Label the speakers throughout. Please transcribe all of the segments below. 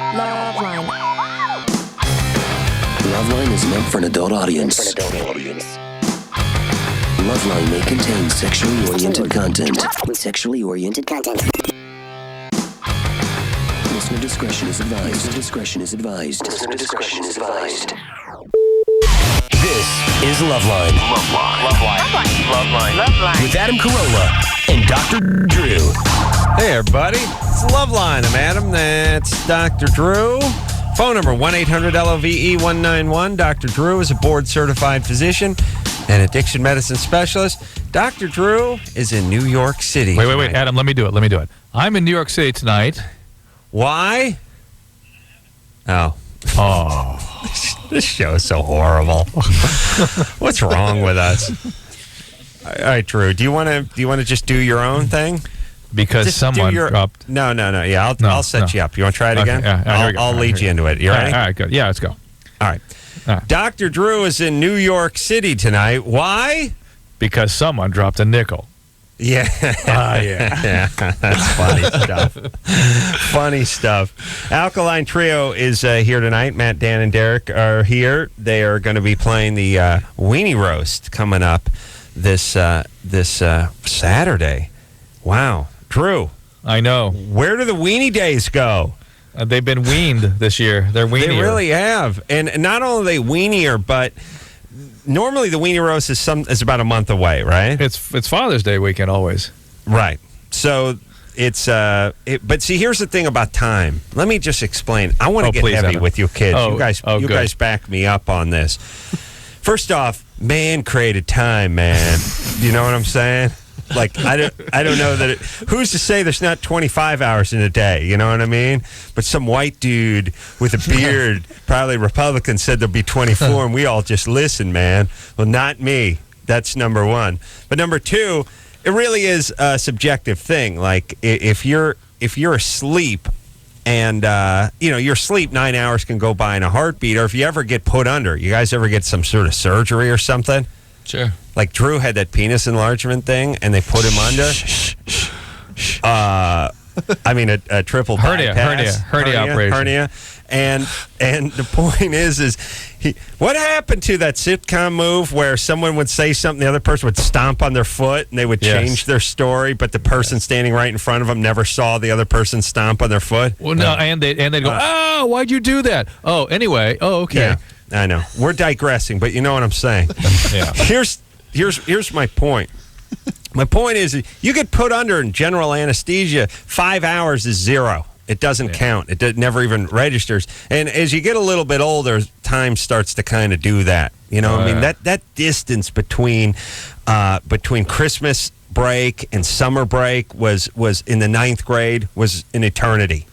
Speaker 1: LoveLine.
Speaker 2: LoveLine is meant for an adult audience. LoveLine may contain sexually oriented content. Listener discretion is advised. This is LoveLine. LoveLine. With Adam Carolla and Dr. Drew.
Speaker 3: Hey, everybody. It's LoveLine. I'm Adam. That's Dr. Drew. Phone number 1-800-LOVE-191. Dr. Drew is a board-certified physician and addiction medicine specialist. Dr. Drew is in New York City.
Speaker 4: Wait. Adam, let me do it. I'm in New York City tonight.
Speaker 3: Why? Oh. This show is so horrible. What's wrong with us? All right, Drew. Do you want to just do your own thing?
Speaker 4: Because
Speaker 3: just
Speaker 4: someone dropped.
Speaker 3: No. Yeah, I'll set you up. You want to try it again?
Speaker 4: Yeah,
Speaker 3: I'll lead you into it. You ready?
Speaker 4: All right, good. Yeah, let's go.
Speaker 3: All right. Dr. Drew is in New York City tonight. Why?
Speaker 4: Because someone dropped a nickel.
Speaker 3: Yeah. Yeah. That's funny stuff. Alkaline Trio is here tonight. Matt, Dan, and Derek are here. They are going to be playing the Weenie Roast coming up this Saturday. Wow. Drew.
Speaker 4: I know.
Speaker 3: Where do the Weenie Days go?
Speaker 4: They've been weaned this year. They're weenier.
Speaker 3: They really have. And not only are they weenier, but normally the Weenie Roast is about a month away, right?
Speaker 4: It's Father's Day weekend always.
Speaker 3: Right. So it's but see, here's the thing about time. Let me just explain. I want to get heavy
Speaker 4: Adam.
Speaker 3: with you kids. You
Speaker 4: good.
Speaker 3: guys back me up on this. First off, man created time, man. You know what I'm saying? Like, I don't know that who's to say there's not 25 hours in a day, you know what I mean? But some white dude with a beard, probably Republican, said there'll be 24, and we all just listen, man. Well, not me. That's number one. But number two, it really is a subjective thing. Like, if you're asleep and, your sleep 9 hours can go by in a heartbeat, or if you ever get put under, you guys ever get some sort of surgery or something?
Speaker 4: Sure.
Speaker 3: Like Drew had that penis enlargement thing, and they put him under. A triple bypass.
Speaker 4: Hernia operation.
Speaker 3: Hernia. And the point is what happened to that sitcom move where someone would say something, the other person would stomp on their foot, and they would change their story, but the person standing right in front of them never saw the other person stomp on their foot?
Speaker 4: Well, no, and they'd go, why'd you do that? Oh, anyway. Oh, okay.
Speaker 3: Yeah. I know. We're digressing, but you know what I'm saying.
Speaker 4: Yeah.
Speaker 3: Here's my point. My point is you get put under in general anesthesia, 5 hours is zero. It doesn't count. It never even registers. And as you get a little bit older, time starts to kind of do that. You know what I mean? That distance between Christmas break and summer break was in the 9th grade was an eternity.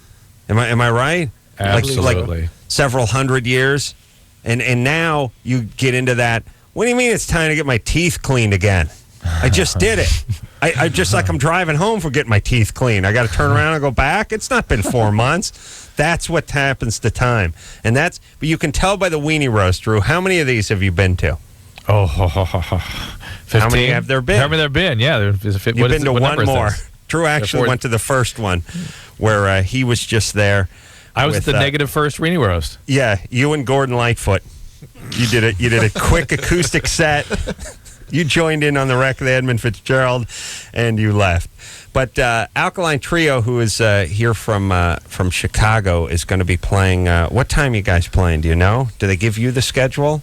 Speaker 3: Am I right?
Speaker 4: Absolutely.
Speaker 3: Like several hundred years. And now you get into that. What do you mean it's time to get my teeth cleaned again? I just did it. I just like I'm driving home for getting my teeth cleaned. I got to turn around and go back. It's not been 4 months. That's what happens to time. But you can tell by the Weenie Roast, Drew. How many of these have you been to?
Speaker 4: 15?
Speaker 3: How many have there been?
Speaker 4: How many there been? Yeah.
Speaker 3: You've been to one more. Drew actually went to the first one where he was just there.
Speaker 4: I was at the negative first Weenie Roast.
Speaker 3: Yeah, you and Gordon Lightfoot. You did a quick acoustic set. You joined in on the wreck of the Edmund Fitzgerald, and you left. But Alkaline Trio, who is here from Chicago, is going to be playing. What time are you guys playing? Do you know? Do they give you the schedule?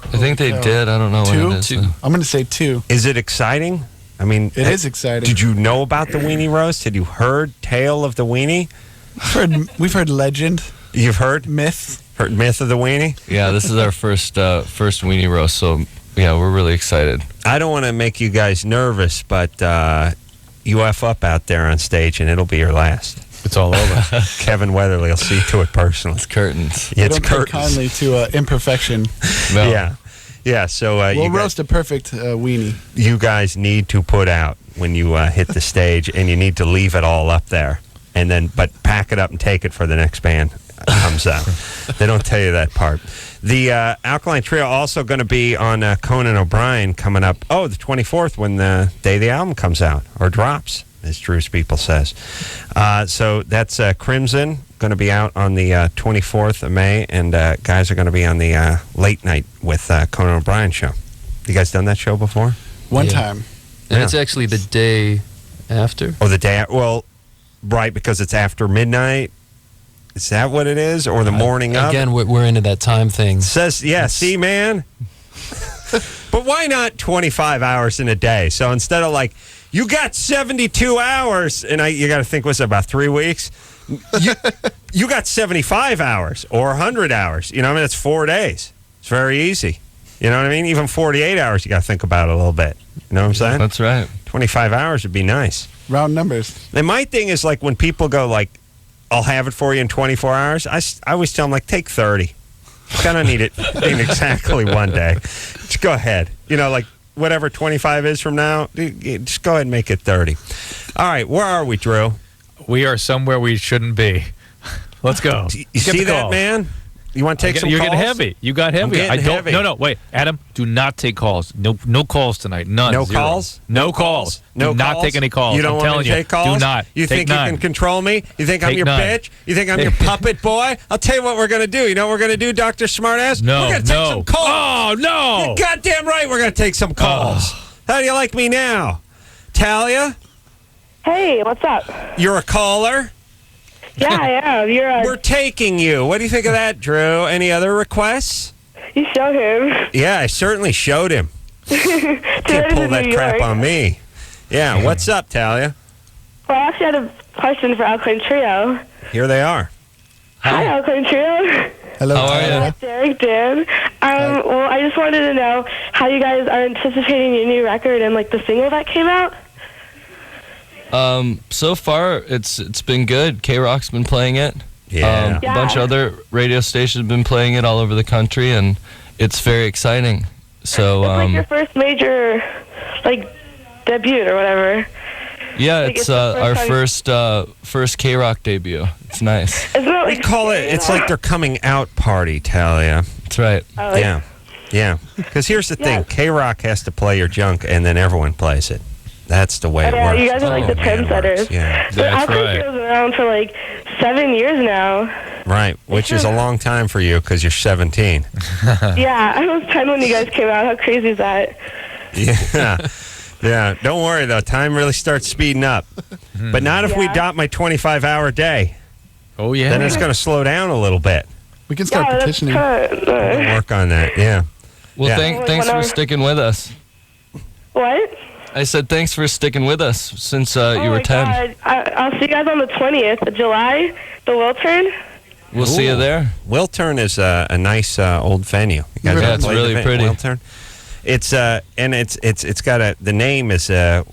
Speaker 5: I think they did. I don't know when it is.
Speaker 6: Two. I'm going to say 2.
Speaker 3: Is it exciting? I mean,
Speaker 6: it is exciting.
Speaker 3: Did you know about the Weenie Roast? Had you heard tale of the Weenie?
Speaker 6: We've heard legend.
Speaker 3: You've heard
Speaker 6: myth.
Speaker 3: Heard myth of the Weenie?
Speaker 5: Yeah, this is our first Weenie Roast, so yeah, we're really excited.
Speaker 3: I don't want to make you guys nervous, but you F up out there on stage, and it'll be your last.
Speaker 4: It's all over.
Speaker 3: Kevin Weatherly will see to it personally.
Speaker 5: It's curtains.
Speaker 3: Yeah,
Speaker 6: it's curtains. Kindly to imperfection.
Speaker 5: No.
Speaker 3: Yeah. So
Speaker 6: we'll roast a perfect weenie.
Speaker 3: You guys need to put out when you hit the stage, and you need to leave it all up there, but pack it up and take it for the next band comes out. They don't tell you that part. The Alkaline Trio also going to be on Conan O'Brien coming up. Oh, the 24th when the day the album comes out or drops. as Drew's people says. So that's Crimson, going to be out on the 24th of May, and guys are going to be on the late night with Conan O'Brien show. You guys done that show before?
Speaker 6: One
Speaker 4: Yeah.
Speaker 6: time.
Speaker 4: And
Speaker 3: Yeah.
Speaker 4: it's actually the day after.
Speaker 3: Or the day, well, right, because it's after midnight. Is that what it is? Or the morning of?
Speaker 4: Again, we're into that time thing.
Speaker 3: Says, yeah, see, man? But why not 25 hours in a day? So instead of like, you got 72 hours, and you got to think, what's it, about 3 weeks? You got 75 hours or 100 hours. You know, I mean, it's 4 days. It's very easy. You know what I mean? Even 48 hours, you got to think about it a little bit. You know what I'm saying?
Speaker 5: That's right.
Speaker 3: 25 hours would be nice.
Speaker 6: Round numbers.
Speaker 3: And my thing is, like, when people go, like, I'll have it for you in 24 hours, I always tell them, like, take 30. Kind of need it in exactly one day. Just go ahead. You know, like, whatever 25 is from now, just go ahead and make it 30. All right, where are we, Drew?
Speaker 1: We are somewhere we shouldn't be. Let's go.
Speaker 3: You
Speaker 1: Get
Speaker 3: see
Speaker 1: the
Speaker 3: that,
Speaker 1: calls.
Speaker 3: man? You want to take some
Speaker 1: You're
Speaker 3: calls?
Speaker 1: getting heavy. You got heavy.
Speaker 3: getting
Speaker 1: I don't.
Speaker 3: heavy.
Speaker 1: No, wait, Adam. Do not take calls. No calls tonight. None.
Speaker 3: No
Speaker 1: Zero.
Speaker 3: calls?
Speaker 1: No calls.
Speaker 3: No
Speaker 1: do not
Speaker 3: calls?
Speaker 1: take any calls.
Speaker 3: You don't
Speaker 1: I'm
Speaker 3: want
Speaker 1: telling
Speaker 3: me to take calls?
Speaker 1: Do not.
Speaker 3: You
Speaker 1: take
Speaker 3: think
Speaker 1: none.
Speaker 3: you can control me? You think I'm
Speaker 1: Take
Speaker 3: your
Speaker 1: none.
Speaker 3: bitch? You think I'm your puppet boy? I'll tell you what we're going to do. You know what we're going to do, Dr. Smartass?
Speaker 1: No,
Speaker 3: We're going to take
Speaker 1: no.
Speaker 3: some calls.
Speaker 1: Oh, no.
Speaker 3: You're goddamn right we're going to take some calls. How do you like me now? Talia,
Speaker 7: Hey, what's up?
Speaker 3: you're a caller.
Speaker 7: Yeah, I am.
Speaker 3: We're taking you. What do you think of that, Drew? Any other requests?
Speaker 7: You show him.
Speaker 3: Yeah, I certainly showed him. Can't pull that crap on me. Yeah, what's up, Talia?
Speaker 7: Well, I actually had a question for Alkaline Trio.
Speaker 3: Here they are.
Speaker 7: Hi, Alkaline Trio.
Speaker 6: Hello.
Speaker 5: How are
Speaker 6: Tyler.
Speaker 5: you?
Speaker 7: Derek, Dan. Well, I just wanted to know how you guys are anticipating your new record and like the single that came out.
Speaker 5: So far, it's been good. K-Rock's been playing it.
Speaker 3: Yeah.
Speaker 5: A bunch of other radio stations have been playing it all over the country, and it's very exciting. So,
Speaker 7: It's like your first major, like, debut or whatever.
Speaker 5: yeah,
Speaker 7: like,
Speaker 5: it's
Speaker 7: it's the
Speaker 5: our first K-Rock debut. It's nice.
Speaker 7: Isn't it
Speaker 3: We
Speaker 7: like
Speaker 3: call it, it's like their coming out party, Talia.
Speaker 5: That's right.
Speaker 7: Oh, like-
Speaker 3: Yeah. Yeah. Because here's the thing,
Speaker 7: Yeah.
Speaker 3: K-Rock has to play your junk, and then everyone plays it. That's the way it
Speaker 7: Yeah,
Speaker 3: works.
Speaker 7: you guys are like the
Speaker 3: man, it
Speaker 7: trendsetters.
Speaker 3: works. Yeah.
Speaker 7: But
Speaker 1: That's
Speaker 7: Alkaline
Speaker 1: right.
Speaker 7: Trio's been around for like 7 years now.
Speaker 3: Right, which is a long time for you because you're 17.
Speaker 7: Yeah, I was 10 when you guys came out. How crazy is that?
Speaker 3: Yeah. Yeah. Don't worry, though. Time really starts speeding up. But not if we
Speaker 7: Yeah.
Speaker 3: adopt my 25-hour day.
Speaker 1: Oh, yeah.
Speaker 3: Then it's going to slow down a little bit.
Speaker 6: We can start
Speaker 7: Yeah,
Speaker 6: petitioning.
Speaker 3: We'll work on that. Yeah.
Speaker 5: Well,
Speaker 3: Yeah.
Speaker 5: thanks for
Speaker 7: Whenever-
Speaker 5: sticking with us.
Speaker 7: What?
Speaker 5: I said thanks for sticking with us since you
Speaker 7: Oh
Speaker 5: were
Speaker 7: my
Speaker 5: 10.
Speaker 7: God. I'll see you guys on the 20th of July, the Wiltern.
Speaker 5: We'll see you there.
Speaker 3: Wiltern is a nice old venue. You guys
Speaker 6: Yeah,
Speaker 3: ever
Speaker 5: it's
Speaker 3: played the
Speaker 5: really pretty.
Speaker 3: Wiltern? It's and it's got the name is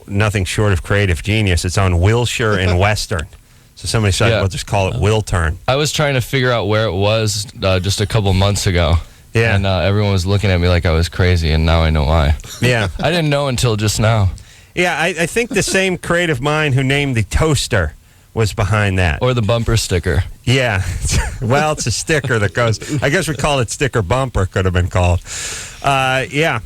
Speaker 3: nothing short of creative genius. It's on Wilshire and Western. So somebody said,
Speaker 5: Yeah.
Speaker 3: "We'll just call it Wiltern."
Speaker 5: I was trying to figure out where it was just a couple months ago.
Speaker 3: Yeah.
Speaker 5: And everyone was looking at me like I was crazy, and now I know why.
Speaker 3: Yeah,
Speaker 5: I didn't know until just now.
Speaker 3: yeah. I think the same creative mind who named the toaster was behind that.
Speaker 5: Or the bumper sticker.
Speaker 3: Yeah. Well, it's a sticker that goes. I guess we call it sticker bumper. Could have been called. Yeah.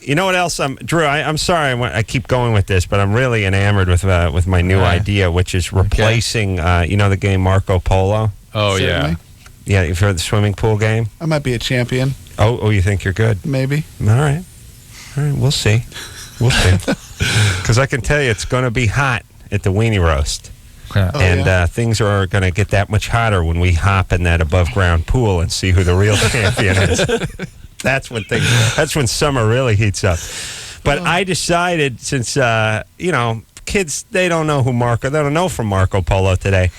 Speaker 3: You know what else? Drew, I'm sorry I keep going with this, but I'm really enamored with my new idea, which is replacing, the game Marco Polo?
Speaker 1: Oh, yeah.
Speaker 6: Certainly.
Speaker 3: Yeah, you've heard the swimming pool game?
Speaker 6: I might be a champion,
Speaker 3: Oh, you think you're good?
Speaker 6: maybe.
Speaker 3: All right, we'll see. We'll see. Because I can tell you it's going to be hot at the Weenie Roast.
Speaker 1: Yeah.
Speaker 6: Oh,
Speaker 3: And
Speaker 6: yeah.
Speaker 3: things are going to get that much hotter when we hop in that above-ground pool and see who the real champion is. That's when summer really heats up. But I decided, since kids, they don't know from Marco Polo today.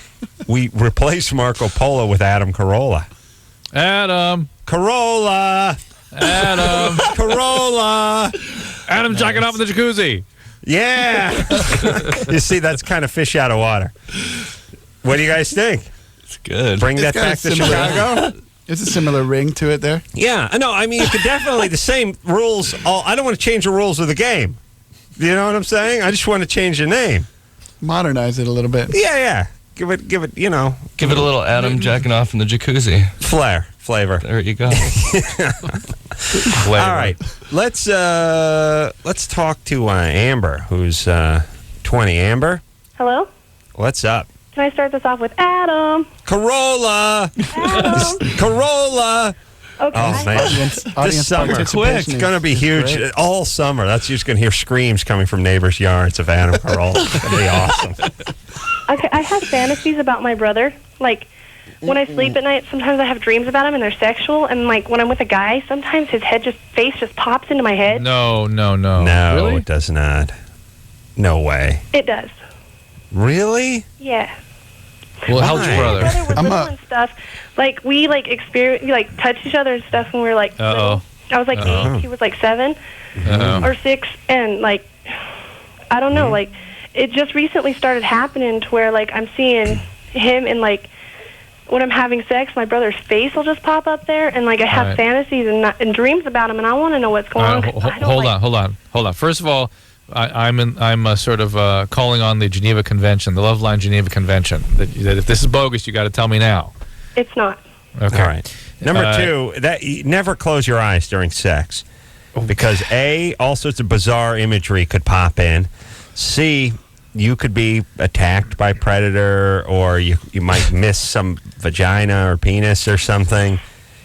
Speaker 3: We replaced Marco Polo with Adam Carolla.
Speaker 1: Adam.
Speaker 3: Carolla,
Speaker 1: Adam jacking off in the jacuzzi.
Speaker 3: yeah. You see, that's kind of fish out of water. What do you guys think?
Speaker 5: It's good.
Speaker 3: Bring that
Speaker 6: got
Speaker 3: back
Speaker 6: a
Speaker 3: to
Speaker 6: similar-
Speaker 3: Chicago?
Speaker 6: It's a similar ring to it there.
Speaker 3: Yeah, no, I mean, you could definitely, the same rules. I don't want to change the rules of the game. You know what I'm saying? I just want to change the name.
Speaker 6: Modernize it a little bit.
Speaker 3: Yeah. Give it,
Speaker 5: Give it a little Adam jacking off in the jacuzzi.
Speaker 3: flavor.
Speaker 5: There you go.
Speaker 3: All right, let's talk to Amber, who's 20. Amber,
Speaker 7: Hello?
Speaker 3: What's up?
Speaker 7: Can I start this off with Adam?
Speaker 3: Corolla!
Speaker 7: Adam.
Speaker 3: Corolla!
Speaker 7: Okay.
Speaker 3: Oh, man. This summer,
Speaker 6: participation
Speaker 3: it's going to be huge
Speaker 6: great.
Speaker 3: all summer. That's you're just going to hear screams coming from neighbors' yards of Adam Corolla. It's going to be awesome.
Speaker 7: Okay, I have fantasies about my brother. Like, when I sleep at night, sometimes I have dreams about him, and they're sexual. And, like, when I'm with a guy, sometimes his face just pops into my head.
Speaker 1: No.
Speaker 3: No,
Speaker 1: Really?
Speaker 3: it does not. No way.
Speaker 7: It does.
Speaker 3: Really?
Speaker 7: Yeah.
Speaker 1: Well, how's your
Speaker 3: Why?
Speaker 1: brother?
Speaker 7: My brother was
Speaker 6: I'm
Speaker 7: little
Speaker 6: a-
Speaker 7: and stuff. Like, we, like, touched each other and stuff when we were, like, little. I was, like, 8. He was, like, 7 or 6. And, like, I don't know. Like, it just recently started happening to where, like, I'm seeing him and, like, when I'm having sex, my brother's face will just pop up there. And, like, I have
Speaker 1: Right.
Speaker 7: fantasies and dreams about him, and I want to know what's going on. 'cause I don't,
Speaker 1: Hold on. First of all, I'm sort of calling on the Geneva Convention, the LoveLine Geneva Convention. That if this is bogus, you got to tell me now.
Speaker 7: It's not.
Speaker 1: Okay.
Speaker 3: All right. Number 2, that you never close your eyes during sex. Because A, all sorts of bizarre imagery could pop in. C, you could be attacked by a predator, or you might miss some vagina or penis or something.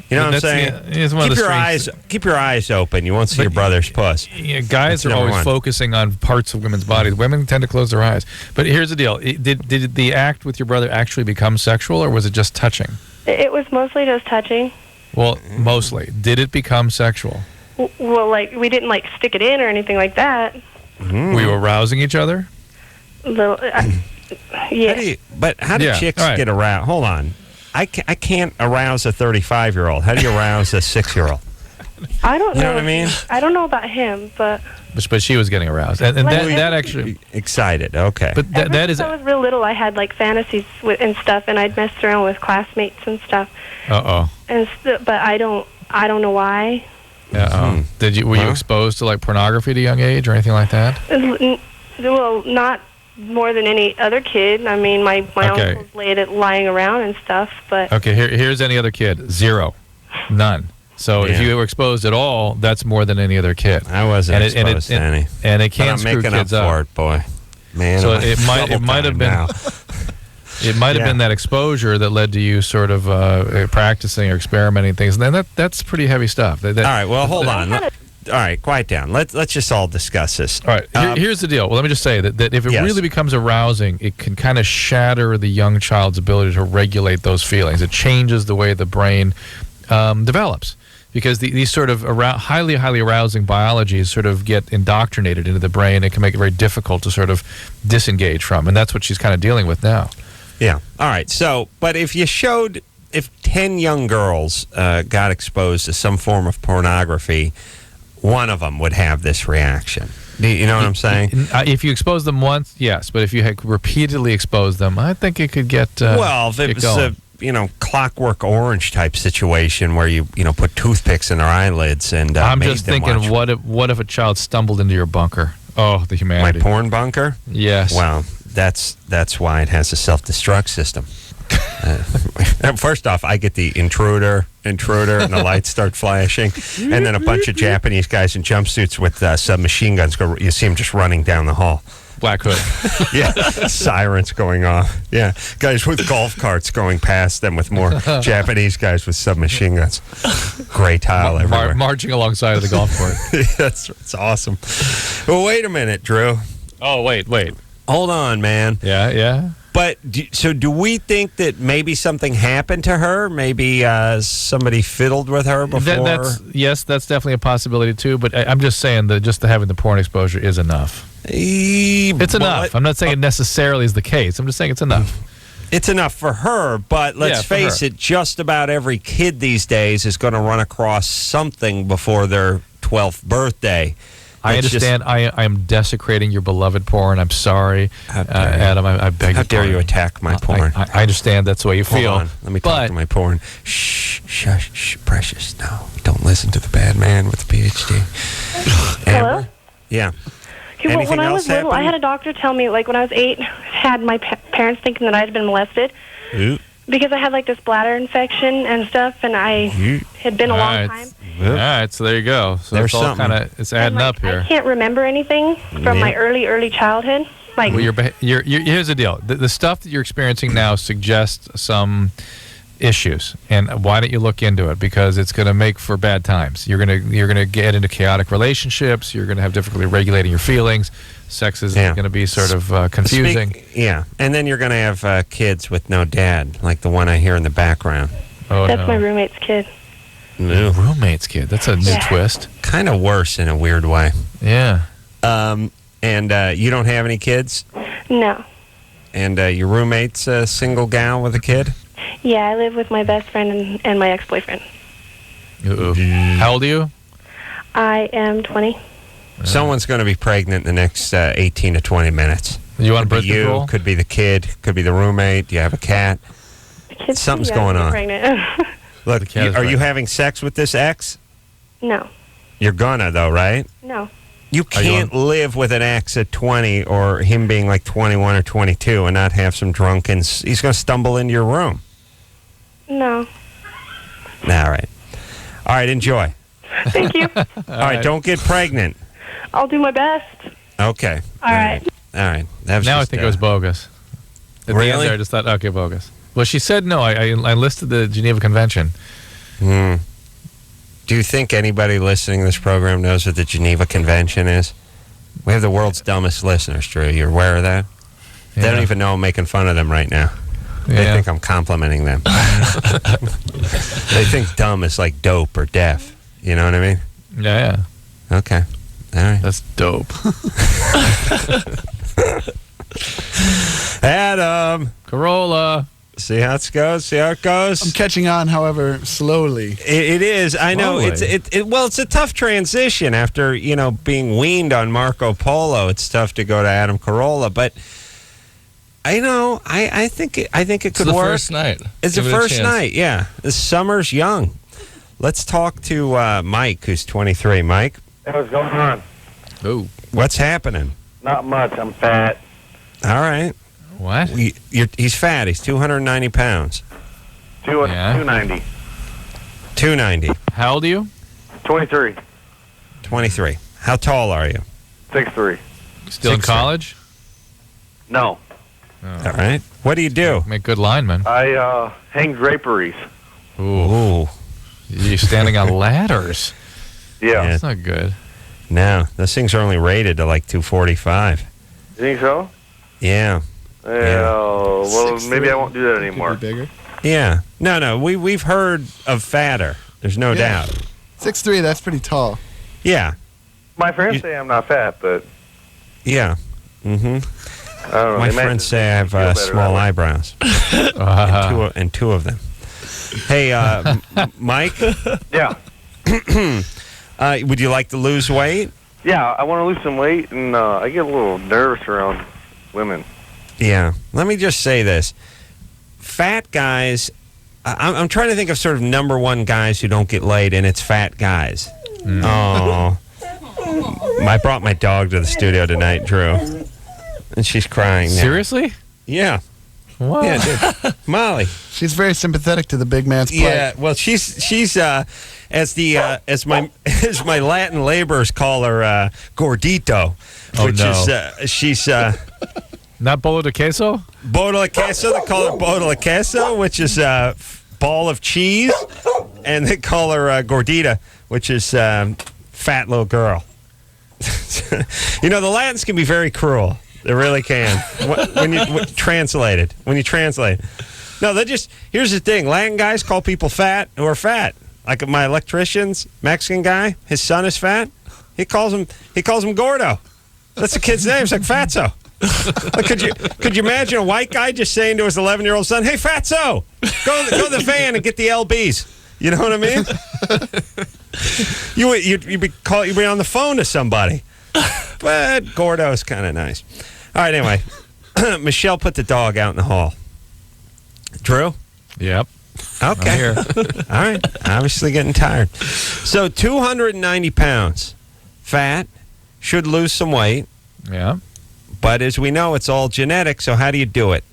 Speaker 3: You know what I'm saying?
Speaker 1: It's one of the
Speaker 3: Keep your eyes open. You won't see your brother's puss.
Speaker 1: Guys
Speaker 3: That's
Speaker 1: are
Speaker 3: number
Speaker 1: always
Speaker 3: one.
Speaker 1: focusing on parts of women's bodies. Women tend to close their eyes. But here's the deal: did the act with your brother actually become sexual, or was it just touching?
Speaker 7: It was mostly just touching.
Speaker 1: Well, mostly. Did it become sexual?
Speaker 7: Well, like, we didn't, like, stick it in or anything like that.
Speaker 1: Were you arousing each other?
Speaker 7: Yeah.
Speaker 3: How do
Speaker 1: Yeah,
Speaker 3: chicks
Speaker 1: all right.
Speaker 3: get aroused? Hold on. I can't arouse a 35-year-old. How do you arouse a 6-year-old?
Speaker 7: I don't know.
Speaker 3: You know what I mean?
Speaker 7: I don't know about him, but
Speaker 1: But she was getting aroused, and
Speaker 7: Like,
Speaker 1: that actually.
Speaker 3: Excited. Okay.
Speaker 1: But
Speaker 7: ever
Speaker 1: that
Speaker 7: since
Speaker 1: is.
Speaker 7: I was real little, I had, like, fantasies and stuff, and I'd mess around with classmates and stuff. And but I don't know why.
Speaker 1: Were you exposed to, like, pornography at a young age or anything like that?
Speaker 7: Well, not more than any other kid. I mean, my
Speaker 1: Okay.
Speaker 7: uncles laid it lying around and stuff, but
Speaker 1: Okay, here's any other kid. 0. None. So if
Speaker 3: Yeah.
Speaker 1: you were exposed at all, that's more than any other kid.
Speaker 3: I wasn't exposed to any.
Speaker 1: And it
Speaker 3: But
Speaker 1: can
Speaker 3: I'm
Speaker 1: screw
Speaker 3: making up
Speaker 1: kids
Speaker 3: for
Speaker 1: up.
Speaker 3: it, boy. Man,
Speaker 1: So
Speaker 3: I'm
Speaker 1: it might have been
Speaker 3: now.
Speaker 1: it might have been that exposure that led to you sort of practicing or experimenting things, and then that's pretty heavy stuff.
Speaker 3: All right, well, hold on. All right, quiet down. Let's just all discuss this.
Speaker 1: All right, here's the deal. Well, let me just say that if it
Speaker 3: Yes.
Speaker 1: really becomes arousing, it can kind of shatter the young child's ability to regulate those feelings. It changes the way the brain develops. Because these sort of highly arousing biologies sort of get indoctrinated into the brain. It can make it very difficult to sort of disengage from. And that's what she's kind of dealing with now.
Speaker 3: Yeah. All right. So, but if 10 young girls got exposed to some form of pornography, one of them would have this reaction. You know what I'm saying?
Speaker 1: If you expose them once, yes. But if you had repeatedly exposed them, I think it could get
Speaker 3: Well, if it was
Speaker 1: going.
Speaker 3: a Clockwork Orange type situation where you put toothpicks in their eyelids and
Speaker 1: I'm
Speaker 3: made
Speaker 1: just
Speaker 3: them
Speaker 1: thinking,
Speaker 3: watch
Speaker 1: what if a child stumbled into your bunker? Oh, the
Speaker 3: my
Speaker 1: humanity.
Speaker 3: porn bunker.
Speaker 1: Yes.
Speaker 3: Well, that's why it has a self-destruct system. First off, I get the intruder, and the lights start flashing, and then a bunch of Japanese guys in jumpsuits with submachine guns go. You see them just running down the hall.
Speaker 1: Black Hood.
Speaker 3: Yeah, sirens going off. Yeah, guys with golf carts going past them with more Japanese guys with submachine guns. Gray tile everywhere.
Speaker 1: Marching alongside of the golf court.
Speaker 3: That's awesome. Well, wait a minute, Drew.
Speaker 1: Oh, wait.
Speaker 3: Hold on, man.
Speaker 1: Yeah.
Speaker 3: But do we think that maybe something happened to her? Maybe somebody fiddled with her before?
Speaker 1: That's definitely a possibility too. But I'm just saying that just having the porn exposure is enough. It's enough. I'm not saying it necessarily is the case. I'm just saying it's enough.
Speaker 3: It's enough for her, but let's face it, just about every kid these days is going to run across something before their 12th birthday.
Speaker 1: I understand. I am desecrating your beloved porn. I'm sorry, Adam. I beg.
Speaker 3: How dare you attack my porn?
Speaker 1: I understand that's the way you feel.
Speaker 3: Hold on. Let me talk to my porn. Shh, precious. No, don't listen to the bad man with the PhD.
Speaker 7: Hello?
Speaker 3: Yeah.
Speaker 7: Well,
Speaker 3: Anything
Speaker 7: when I
Speaker 3: else
Speaker 7: was little, I had a doctor tell me, like, when I was 8, had my parents thinking that I had been molested because I had, like, this bladder infection and stuff, and I had been a long time.
Speaker 1: All right, so there you go. So
Speaker 3: There's
Speaker 1: it's all
Speaker 3: something.
Speaker 1: it's adding
Speaker 7: And,
Speaker 1: up here.
Speaker 7: I can't remember anything from my early childhood. Like,
Speaker 1: Well, here's the deal. The stuff that you're experiencing now suggests some issues, and why don't you look into it? Because it's going to make for bad times. You're gonna get into chaotic relationships. You're going to have difficulty regulating your feelings. Sex is going to be sort of confusing.
Speaker 3: And then you're going to have kids with no dad, like the one I hear in the background.
Speaker 1: Oh,
Speaker 7: that's
Speaker 1: no.
Speaker 7: my roommate's kid.
Speaker 3: No.
Speaker 1: Roommate's kid. That's a new twist.
Speaker 3: Kind of worse in a weird way.
Speaker 1: Yeah.
Speaker 3: And you don't have any kids?
Speaker 7: No.
Speaker 3: And your roommate's a single gal with a kid?
Speaker 7: Yeah, I live with my best friend and my ex-boyfriend.
Speaker 1: Uh-oh. How old are you?
Speaker 7: I am 20.
Speaker 3: Someone's going to be pregnant in the next 18 to 20 minutes.
Speaker 1: You want
Speaker 3: could
Speaker 1: birth
Speaker 3: be you,
Speaker 1: control?
Speaker 3: could be the kid, could be the roommate. Do you have a cat?
Speaker 7: The kid's
Speaker 3: Something's
Speaker 7: too young
Speaker 3: going
Speaker 7: to get
Speaker 3: on.
Speaker 7: Pregnant.
Speaker 3: Look,
Speaker 1: cat is
Speaker 3: are you
Speaker 1: pregnant.
Speaker 3: having sex with this ex?
Speaker 7: No.
Speaker 3: You're gonna, though, right?
Speaker 7: No.
Speaker 3: You can't live with an ex at 20 or him being like 21 or 22 and not have some drunken... He's going to stumble into your room.
Speaker 7: No.
Speaker 3: All right. All right, enjoy.
Speaker 7: Thank you.
Speaker 3: All right, don't get pregnant.
Speaker 7: I'll do my best.
Speaker 3: Okay.
Speaker 7: All right.
Speaker 3: All right. That was
Speaker 1: Now I
Speaker 3: just,
Speaker 1: think it was bogus. At the end
Speaker 3: Really?
Speaker 1: there, I just thought, okay, bogus. Well, she said no. I listed the Geneva Convention.
Speaker 3: Do you think anybody listening to this program knows what the Geneva Convention is? We have the world's dumbest listeners, Drew. You're aware of that? They don't even know I'm making fun of them right now. They
Speaker 1: Yeah.
Speaker 3: think I'm complimenting them. They think dumb is like dope or deaf. You know what I mean?
Speaker 1: Yeah.
Speaker 3: Okay. All right.
Speaker 1: That's dope.
Speaker 3: Adam.
Speaker 1: Corolla.
Speaker 3: See how it goes? See how it goes?
Speaker 6: I'm catching on, however, slowly.
Speaker 3: It is. I know.
Speaker 1: Slowly.
Speaker 3: Well, it's a tough transition after, being weaned on Marco Polo. It's tough to go to Adam Carolla, but I know. I think it could
Speaker 5: the
Speaker 3: work.
Speaker 5: first night.
Speaker 3: It's
Speaker 5: Give
Speaker 3: the
Speaker 5: it a
Speaker 3: first
Speaker 5: chance.
Speaker 3: night. Yeah. The summer's young. Let's talk to Mike, who's 23. Mike,
Speaker 8: Hey, what's going on?
Speaker 1: Oh.
Speaker 3: what's happening?
Speaker 8: Not much. I'm fat.
Speaker 3: All right.
Speaker 1: What?
Speaker 3: He's fat. He's 290 pounds.
Speaker 1: Yeah.
Speaker 8: 290.
Speaker 3: 290.
Speaker 1: How old are you?
Speaker 8: 23.
Speaker 3: 23. How tall are you?
Speaker 8: 6'3".
Speaker 1: Still in
Speaker 3: 6'3".
Speaker 1: college?
Speaker 8: No.
Speaker 3: All right. What do you do?
Speaker 1: Make good lineman.
Speaker 8: I hang draperies.
Speaker 1: Ooh. You're standing on ladders.
Speaker 8: Yeah.
Speaker 1: That's not good.
Speaker 3: No, those things are only rated to like 245.
Speaker 8: You think so?
Speaker 3: Yeah.
Speaker 8: Well,
Speaker 6: 6'3".
Speaker 8: maybe I won't do that
Speaker 6: Could
Speaker 8: anymore.
Speaker 6: be bigger.
Speaker 3: Yeah. No. We've heard of fatter. There's no
Speaker 6: Yeah.
Speaker 3: doubt.
Speaker 6: 6'3", that's pretty tall.
Speaker 3: Yeah.
Speaker 8: My friends say I'm not fat, but
Speaker 3: Yeah. Mm-hmm.
Speaker 8: I don't know.
Speaker 3: My
Speaker 8: They might
Speaker 3: friends
Speaker 8: just
Speaker 3: say I have
Speaker 8: feel better
Speaker 3: small
Speaker 8: that way.
Speaker 3: eyebrows. and two of them. Hey, Mike,
Speaker 8: Yeah.
Speaker 3: would you like to lose weight?
Speaker 8: Yeah, I want to lose some weight, and I get a little nervous around women.
Speaker 3: Yeah. Let me just say this. Fat guys, I'm trying to think of sort of number one guys who don't get laid, and it's fat guys. Oh. I brought my dog to the studio tonight, Drew. And she's crying now.
Speaker 1: Seriously?
Speaker 3: Yeah.
Speaker 1: What?
Speaker 3: Yeah, dude. Molly.
Speaker 6: She's very sympathetic to the big man's plight.
Speaker 3: Yeah, well, she's as my Latin laborers call her gordito,
Speaker 1: Oh,
Speaker 3: which
Speaker 1: no.
Speaker 3: is she's
Speaker 1: Not bolo de queso?
Speaker 3: bola queso. They call her bola queso, which is ball of cheese, and they call her gordita, which is fat little girl. The Latins can be very cruel. They really can. When you translate it. No, here's the thing. Latin guys call people fat who are fat. Like my electrician's Mexican guy, his son is fat. He calls him Gordo. That's the kid's name. It's like Fatso. Like, could you imagine a white guy just saying to his 11-year-old son, "Hey, Fatso, go to the van and get the LBs." You know what I mean? You'd be on the phone to somebody. But Gordo's kind of nice. All right, anyway. Michelle put the dog out in the hall. Drew?
Speaker 1: Yep.
Speaker 3: Okay.
Speaker 1: I'm here.
Speaker 3: All right. Obviously getting tired. So 290 pounds. Fat. Should lose some weight.
Speaker 1: Yeah.
Speaker 3: But as we know, it's all genetic, so how do you do it?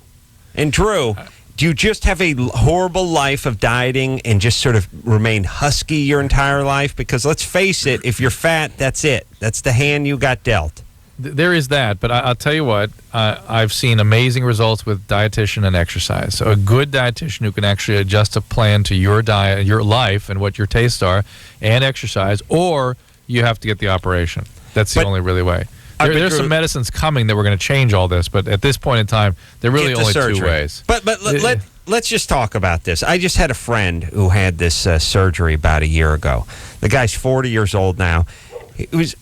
Speaker 3: And Drew, do you just have a horrible life of dieting and just sort of remain husky your entire life? Because let's face it, if you're fat, that's it. That's the hand you got dealt.
Speaker 1: There is that, but I'll tell you what, I've seen amazing results with dietitian and exercise. So a good dietitian who can actually adjust a plan to your diet, your life, and what your tastes are, and exercise, or you have to get the operation. That's the only really way. There's some medicines coming that we're going to change all this, but at this point in time, there are really only two ways.
Speaker 3: But let's just talk about this. I just had a friend who had this surgery about a year ago. The guy's 40 years old now. He was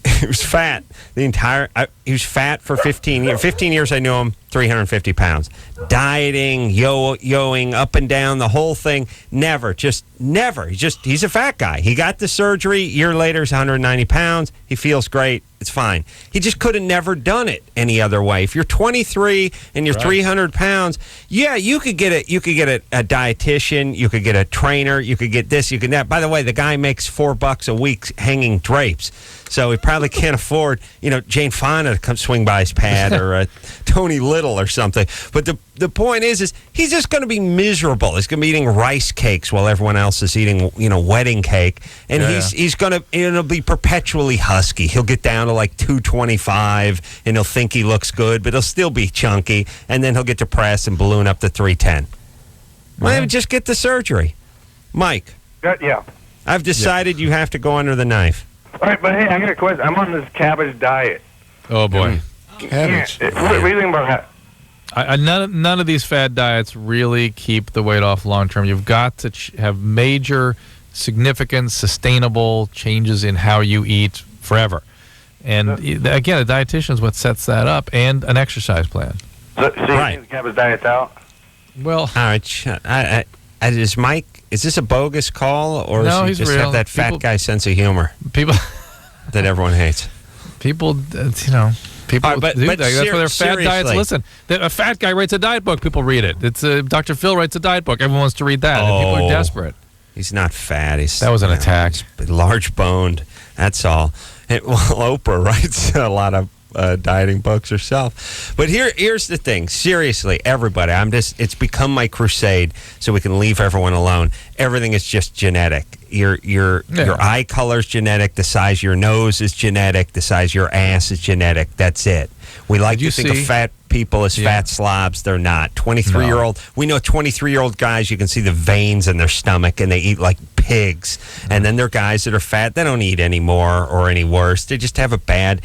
Speaker 3: fat he was fat for 15 years. 15 years I knew him, 350 pounds. Dieting, yoing up and down, the whole thing. Never. He's a fat guy. He got the surgery. A year later, he's 190 pounds. He feels great. It's fine. He just could have never done it any other way. If you're 23 and you're 300 pounds, you could get a dietitian, you could get a trainer, you could get this, you could that. By the way, the guy makes $4 a week hanging drapes. So he probably can't afford, Jane Fonda to come swing by his pad or Tony Little or something. But the point is he's just going to be miserable. He's going to be eating rice cakes while everyone else is eating, wedding cake. And he's going to, it'll be perpetually husky. He'll get down to like 225 and he'll think he looks good, but he'll still be chunky. And then he'll get depressed and balloon up to 310. Well, just get the surgery. Mike.
Speaker 8: Yeah.
Speaker 3: I've decided you have to go under the knife.
Speaker 8: All right, but hey, I got a question. I'm on this cabbage diet.
Speaker 1: Oh, boy.
Speaker 6: Cabbage.
Speaker 8: What do you think about that?
Speaker 1: None of these fad diets really keep the weight off long term. You've got to have major, significant, sustainable changes in how you eat forever. And again, a dietitian is what sets that up, and an exercise plan.
Speaker 8: So you think the cabbage diet's out?
Speaker 1: Well,
Speaker 3: all right. Is this a bogus call, or does he just have that fat guy sense of humor?
Speaker 1: People
Speaker 3: that everyone hates.
Speaker 1: People, people
Speaker 3: but
Speaker 1: do that. That's why their fat
Speaker 3: seriously.
Speaker 1: diets. Listen, a fat guy writes a diet book. People read it. It's Dr. Phil writes a diet book. Everyone wants to read that. And people are desperate.
Speaker 3: He's not fat.
Speaker 1: That was an attack.
Speaker 3: He's large boned. That's all. Oprah writes a lot of dieting books herself. But here's the thing. Seriously, everybody, it's become my crusade so we can leave everyone alone. Everything is just genetic. Your eye color's genetic, the size of your nose is genetic, the size of your ass is genetic. That's it. We like to think of fat people as fat slobs. They're not. 23-year-old. We know 23-year-old guys, you can see the veins in their stomach and they eat like pigs. And then there are guys that are fat. They don't eat any more or any worse. They just have a bad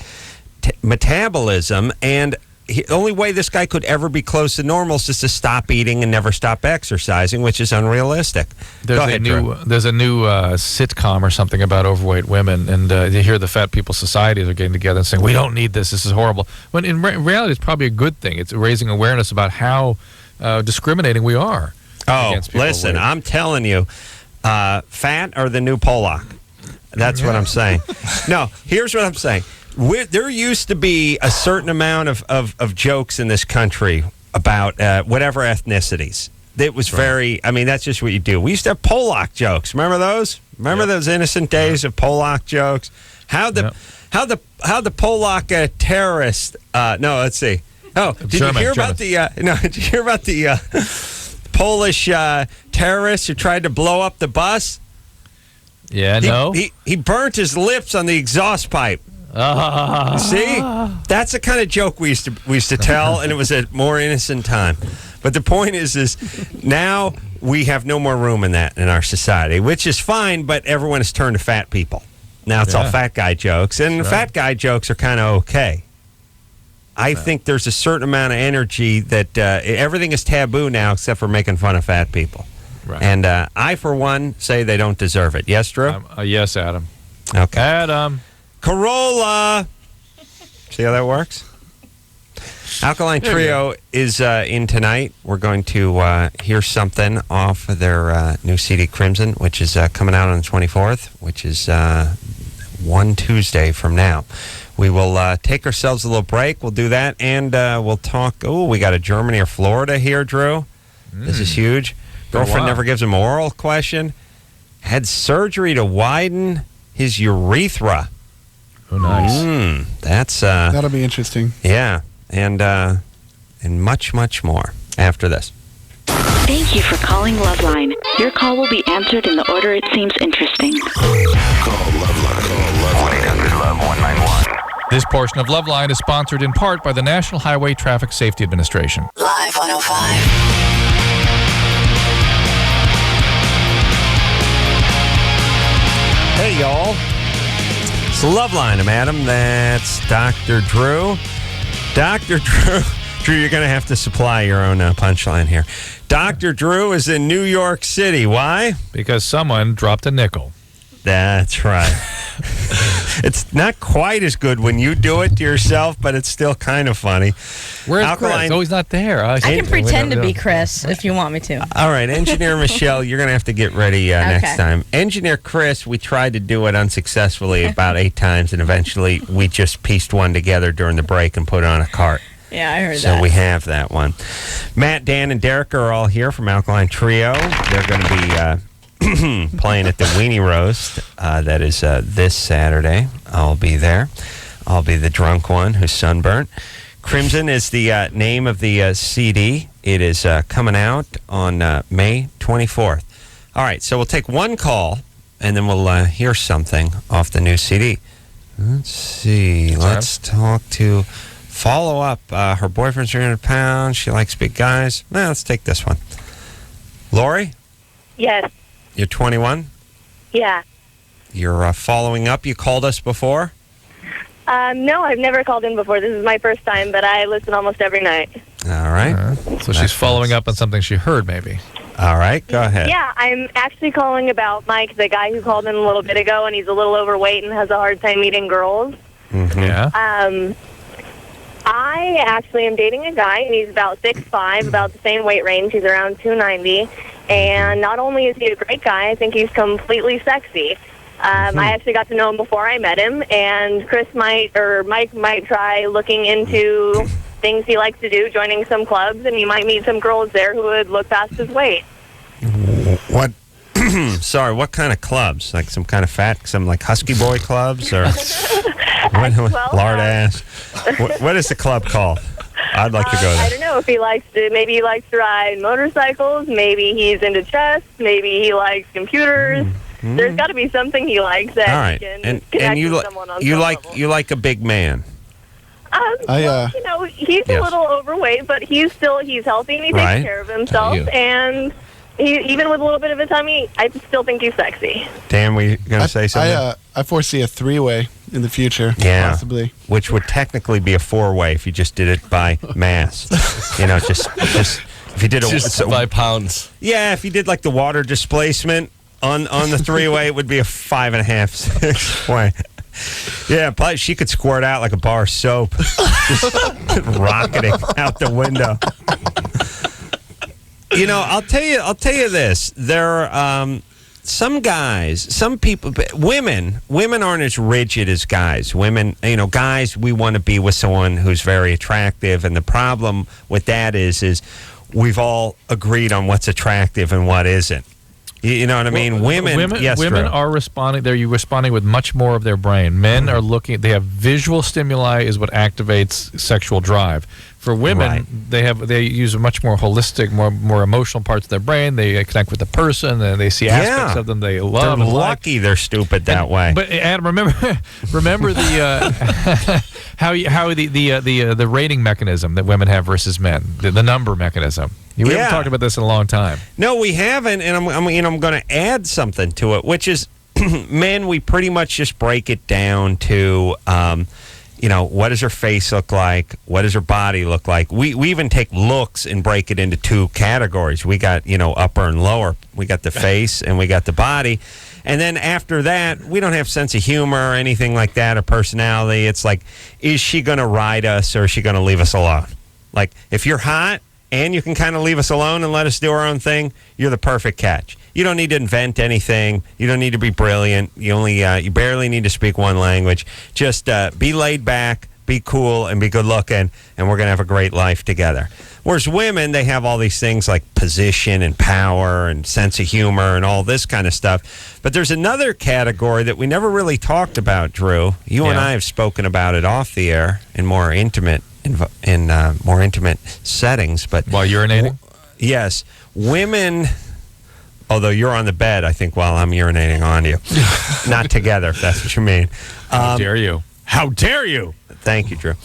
Speaker 3: metabolism, and the only way this guy could ever be close to normal is just to stop eating and never stop exercising, which is unrealistic. There's a new sitcom or something about overweight women, and you hear the fat people societies are getting together and saying, we don't need this is horrible. When in reality, it's probably a good thing. It's raising awareness about how discriminating we are. Listen, I'm telling you, fat are the new Pollock. That's what I'm saying. No, here's what I'm saying. There used to be a certain amount of jokes in this country about whatever ethnicities. It was that's just what you do. We used to have Pollock jokes. Remember those? Remember those innocent days of Pollock jokes? How the Pollock terrorist? No, let's see. Oh, did you hear about the Polish terrorist who tried to blow up the bus?
Speaker 1: Yeah,
Speaker 3: He burnt his lips on the exhaust pipe. See, that's the kind of joke we used to tell, and it was a more innocent time. But the point is now we have no more room in our society, which is fine. But everyone has turned to fat people. Now it's all fat guy jokes, and fat guy jokes are kind of okay. I think there's a certain amount of energy that everything is taboo now, except for making fun of fat people. Right. And I, for one, say they don't deserve it. Yes, Drew?
Speaker 1: Yes, Adam.
Speaker 3: Okay,
Speaker 1: Adam.
Speaker 3: Corolla. See how that works? Alkaline Trio is in tonight. We're going to hear something off of their new CD, Crimson, which is coming out on the 24th, which is one Tuesday from now. We will take ourselves a little break. We'll do that, and we'll talk. Oh, we got a Germany or Florida here, Drew. This is huge. Girlfriend never gives him oral question. Had surgery to widen his urethra.
Speaker 1: Oh, nice.
Speaker 6: That'll be interesting.
Speaker 3: Yeah, and much, much more after this.
Speaker 9: Thank you for calling LoveLine. Your call will be answered in the order it seems interesting.
Speaker 2: Call LoveLine. 1-800-LOVE-191.
Speaker 1: This portion of LoveLine is sponsored in part by the National Highway Traffic Safety Administration.
Speaker 10: Live 105.
Speaker 3: Hey, y'all. It's LoveLine. I'm Adam. That's Dr. Drew. Dr. Drew. Drew, you're going to have to supply your own punchline here. Dr. Drew is in New York City. Why?
Speaker 1: Because someone dropped a nickel.
Speaker 3: That's right. It's not quite as good when you do it to yourself, but it's still kind of funny.
Speaker 1: Where's Chris? Oh, he's not there.
Speaker 11: I can pretend to be Chris if you want me to.
Speaker 3: All right, Engineer Michelle, you're going to have to get ready next time. Engineer Chris, we tried to do it unsuccessfully about 8 times, and eventually we just pieced one together during the break and put it on a cart.
Speaker 11: Yeah, I heard that.
Speaker 3: So we have that one. Matt, Dan, and Derek are all here from Alkaline Trio. They're going to be playing at the Weenie Roast. That is this Saturday. I'll be there. I'll be the drunk one who's sunburnt. Crimson is the name of the CD. It is coming out on May 24th. All right, so we'll take one call, and then we'll hear something off the new CD. Let's see. Let's talk to... Follow up. Her boyfriend's 300 pounds. She likes big guys. Nah, let's take this one. Lori?
Speaker 7: Yes.
Speaker 3: You're 21?
Speaker 7: Yeah.
Speaker 3: You're following up. You called us before?
Speaker 7: No, I've never called in before. This is my first time, but I listen almost every night.
Speaker 3: All right.
Speaker 1: So she's following up on something she heard, maybe.
Speaker 3: All right. Go ahead.
Speaker 7: Yeah, I'm actually calling about Mike, the guy who called in a little bit ago, and he's a little overweight and has a hard time meeting girls.
Speaker 3: Mm-hmm.
Speaker 1: Yeah.
Speaker 7: I actually am dating a guy, and he's about 6'5", about the same weight range. He's around 290. And not only is he a great guy, I think he's completely sexy. I actually got to know him before I met him, and Mike might try looking into things he likes to do, joining some clubs, and he might meet some girls there who would look past his weight.
Speaker 3: What? Sorry, what kind of clubs? Like some kind of some like Husky Boy clubs or lard ass? What is the club called? I'd like to go there.
Speaker 7: I don't know if maybe he likes to ride motorcycles, maybe he's into chess, maybe he likes computers. Mm-hmm. There's got to be something he likes that he can connect with someone on some level.
Speaker 3: You like a big man.
Speaker 7: He's a little overweight, but he's healthy and he takes care of himself. And even with a little bit of a tummy, I still think he's sexy. Dan, were you going to say something?
Speaker 6: I foresee a 3-way in the future, possibly.
Speaker 3: Which would technically be a 4-way if you just did it by mass. just if you did
Speaker 5: it by pounds.
Speaker 3: Yeah, if you did like the water displacement on the 3-way, it would be a 5.5, 6-way. Yeah, but she could squirt out like a bar of soap, just rocketing out the window. I'll tell you this. There are some guys, some people, women aren't as rigid as guys. Women, guys, we want to be with someone who's very attractive, and the problem with that is we've all agreed on what's attractive and what isn't. You know what I mean? Women
Speaker 1: are responding. They're responding with much more of their brain. Men are looking. They have visual stimuli is what activates sexual drive. For women, they use a much more holistic, more emotional parts of their brain. They connect with the person, and they see aspects of them they love.
Speaker 3: They're lucky they're stupid that way.
Speaker 1: But Adam, remember the how the rating mechanism that women have versus men, the number mechanism. We haven't talked about this in a long time.
Speaker 3: No, we haven't, and I'm going to add something to it, which is men. We pretty much just break it down to. What does her face look like? What does her body look like? We even take looks and break it into 2 categories. We got, upper and lower. We got the face and we got the body. And then after that, we don't have sense of humor or anything like that or personality. It's like, is she going to ride us or is she going to leave us alone? Like, if you're hot and you can kind of leave us alone and let us do our own thing, you're the perfect catch. You don't need to invent anything. You don't need to be brilliant. You barely need to speak one language. Just be laid back, be cool, and be good looking, and we're going to have a great life together. Whereas women, they have all these things like position and power and sense of humor and all this kind of stuff. But there's another category that we never really talked about, Drew. You and I have spoken about it off the air in more intimate more intimate settings. But
Speaker 1: while urinating?
Speaker 3: Yes. Women... Although you're on the bed, I think, while I'm urinating on you. Not together, if that's what you mean.
Speaker 1: How dare you? How dare you?
Speaker 3: Thank you, Drew.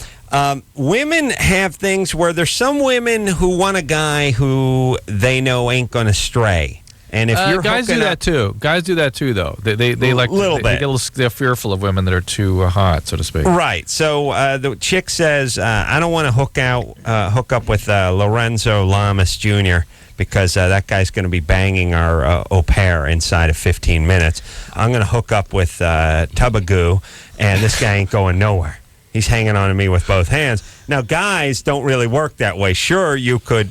Speaker 3: Women have things where there's some women who want a guy who they know ain't going to stray. And if you're
Speaker 1: guys do that too. Guys do that too, though. They like
Speaker 3: little bit.
Speaker 1: They're fearful of women that are too hot, so to speak.
Speaker 3: Right. So the chick says, "I don't want to hook up with Lorenzo Lamas Jr. because that guy's going to be banging our au pair inside of 15 minutes. I'm going to hook up with Tubagoo, and this guy ain't going nowhere. He's hanging on to me with both hands." Now, guys don't really work that way. Sure, you could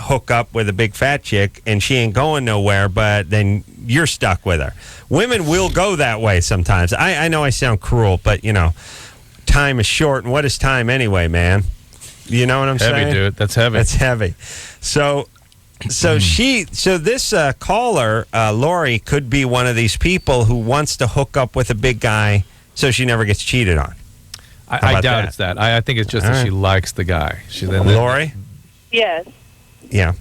Speaker 3: hook up with a big fat chick and she ain't going nowhere, but then you're stuck with her. Women will go that way sometimes. I know I sound cruel, but time is short, and what is time anyway, man? You know what I'm saying?
Speaker 1: Heavy, dude. That's heavy.
Speaker 3: That's heavy. So this caller, Lori, could be one of these people who wants to hook up with a big guy so she never gets cheated on.
Speaker 1: I doubt it's that. I think it's just that she likes the guy.
Speaker 3: Lori?
Speaker 7: Yes.
Speaker 3: Yeah.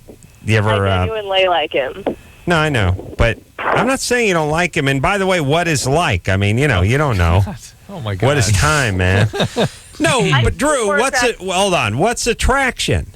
Speaker 3: You ever?
Speaker 7: I genuinely like him.
Speaker 3: No, I know, but I'm not saying you don't like him. And by the way, what is like? I mean, you don't know.
Speaker 1: Oh my God.
Speaker 3: What is time, man? No, but Drew, hold on. What's attraction?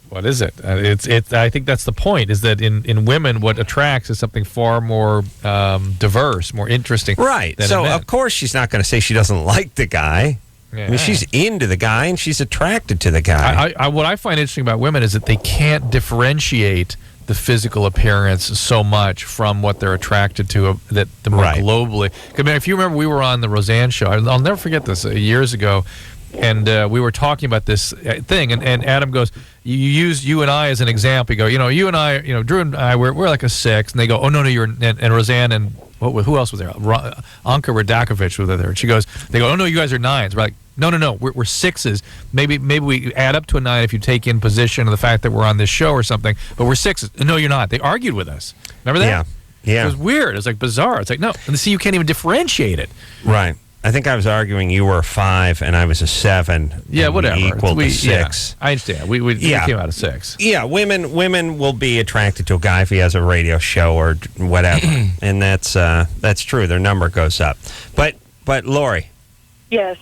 Speaker 1: What is it? It's. I think that's the point. Is that in women, what attracts is something far more diverse, more interesting.
Speaker 3: Right.
Speaker 1: Than
Speaker 3: So
Speaker 1: in men.
Speaker 3: of course she's not going to say she doesn't like the guy.
Speaker 1: Yeah.
Speaker 3: I mean, she's into the guy and she's attracted to the guy.
Speaker 1: What I find interesting about women is that they can't differentiate the physical appearance so much from what they're attracted to more globally. I mean, if you remember, we were on the Roseanne show. I'll never forget this years ago, and we were talking about this thing, and Adam goes, "You use you and I as an example." You go, you and I, Drew and I, we're like a 6, and they go, "Oh no, you're," and Roseanne and who else was there? Anka Radakovich was there. And she goes, "They go, oh no, you guys are 9s." We're like, No, we're 6s. Maybe we add up to a 9 if you take in position of the fact that we're on this show or something. But we're 6s. No, you're not. They argued with us. Remember that?
Speaker 3: Yeah.
Speaker 1: It was weird. It was like bizarre. It's like, no. And see, you can't even differentiate it.
Speaker 3: Right. I think I was arguing you were a 5 and I was a 7.
Speaker 1: Yeah, whatever.
Speaker 3: Equal to 6.
Speaker 1: Yeah, I understand. We came out of 6.
Speaker 3: Yeah, women will be attracted to a guy if he has a radio show or whatever, and that's true. Their number goes up. But Lori.
Speaker 7: Yes.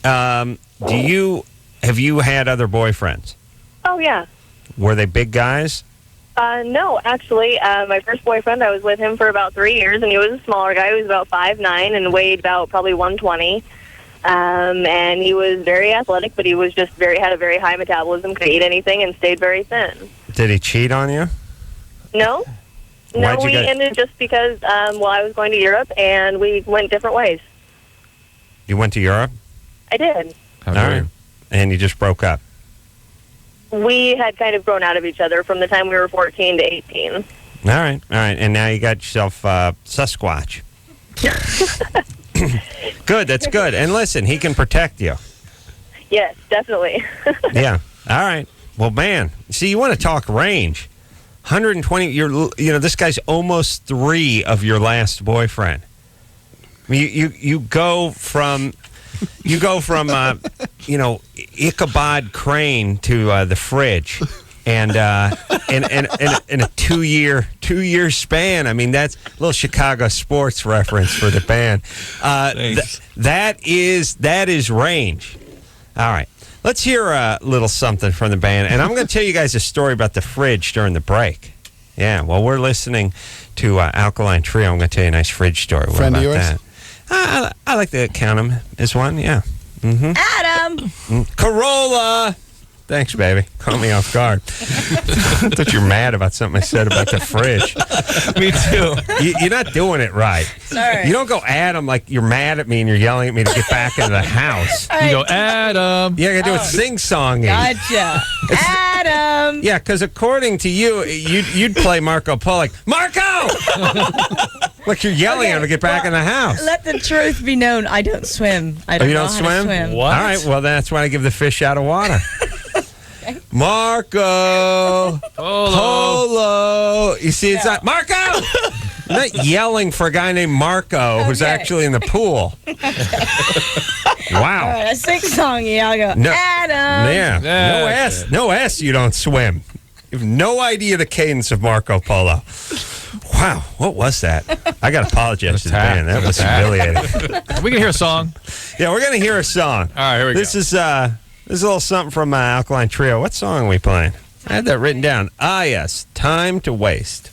Speaker 3: Have you had other boyfriends?
Speaker 7: Oh, yeah.
Speaker 3: Were they big guys?
Speaker 7: No, actually. My first boyfriend, I was with him for about 3 years, and he was a smaller guy. He was about 5'9" and weighed about probably 120. And he was very athletic, but he was just had a very high metabolism, could eat anything, and stayed very thin.
Speaker 3: Did he cheat on you?
Speaker 7: No. No, we ended just because, I was going to Europe, and we went different ways.
Speaker 3: You went to Europe?
Speaker 7: I did.
Speaker 3: All right. And you just broke up?
Speaker 7: We had kind of grown out of each other from the time we were 14 to 18.
Speaker 3: All right. And now you got yourself Sasquatch. Good, that's good. And listen, he can protect you.
Speaker 7: Yes, definitely.
Speaker 3: Yeah. All right. Well, man, see, you want to talk range. 120, this guy's almost 3 of your last boyfriend. I mean, you go from Ichabod Crane to the fridge, and in a 2 year span. I mean, that's a little Chicago sports reference for the band. That is range. All right, let's hear a little something from the band, and I'm going to tell you guys a story about the fridge during the break. Yeah, while we're listening to Alkaline Trio, I'm going to tell you a nice fridge story. What
Speaker 6: Friend
Speaker 3: about
Speaker 6: of yours?
Speaker 3: that? I like to count him as one, yeah. Mm-hmm.
Speaker 11: Adam!
Speaker 3: Corolla! Thanks, baby. Caught me off guard. I thought you were mad about something I said about the fridge.
Speaker 5: Me too.
Speaker 3: You're not doing it right.
Speaker 11: Sorry.
Speaker 3: You don't go Adam like you're mad at me and you're yelling at me to get back into the house.
Speaker 1: You go, Adam.
Speaker 3: Yeah, I got to do it sing-songing.
Speaker 11: Gotcha. Adam!
Speaker 3: Yeah, because according to you, you'd play Marco Polo like, Marco! Like you're yelling at him to get back in the house.
Speaker 11: Let the truth be known. I don't swim. I don't
Speaker 3: you
Speaker 11: know
Speaker 3: don't
Speaker 11: how to swim.
Speaker 1: What?
Speaker 3: All right, well, that's why I give the fish out of water. Marco Polo. You see, it's not Marco. I'm not yelling for a guy named Marco who's actually in the pool. Wow.
Speaker 11: All right, I sing songy. I'll go,
Speaker 3: No.
Speaker 11: Adam.
Speaker 3: Yeah. No S. You don't swim. You have no idea the cadence of Marco Polo. Wow, what was that? I got to apologize to the band. That was humiliating.
Speaker 1: We can hear a song.
Speaker 3: Yeah, we're going to hear a song.
Speaker 1: All right, here we go.
Speaker 3: This is a little something from Alkaline Trio. What song are we playing? I had that written down. Ah, yes, Time to Waste.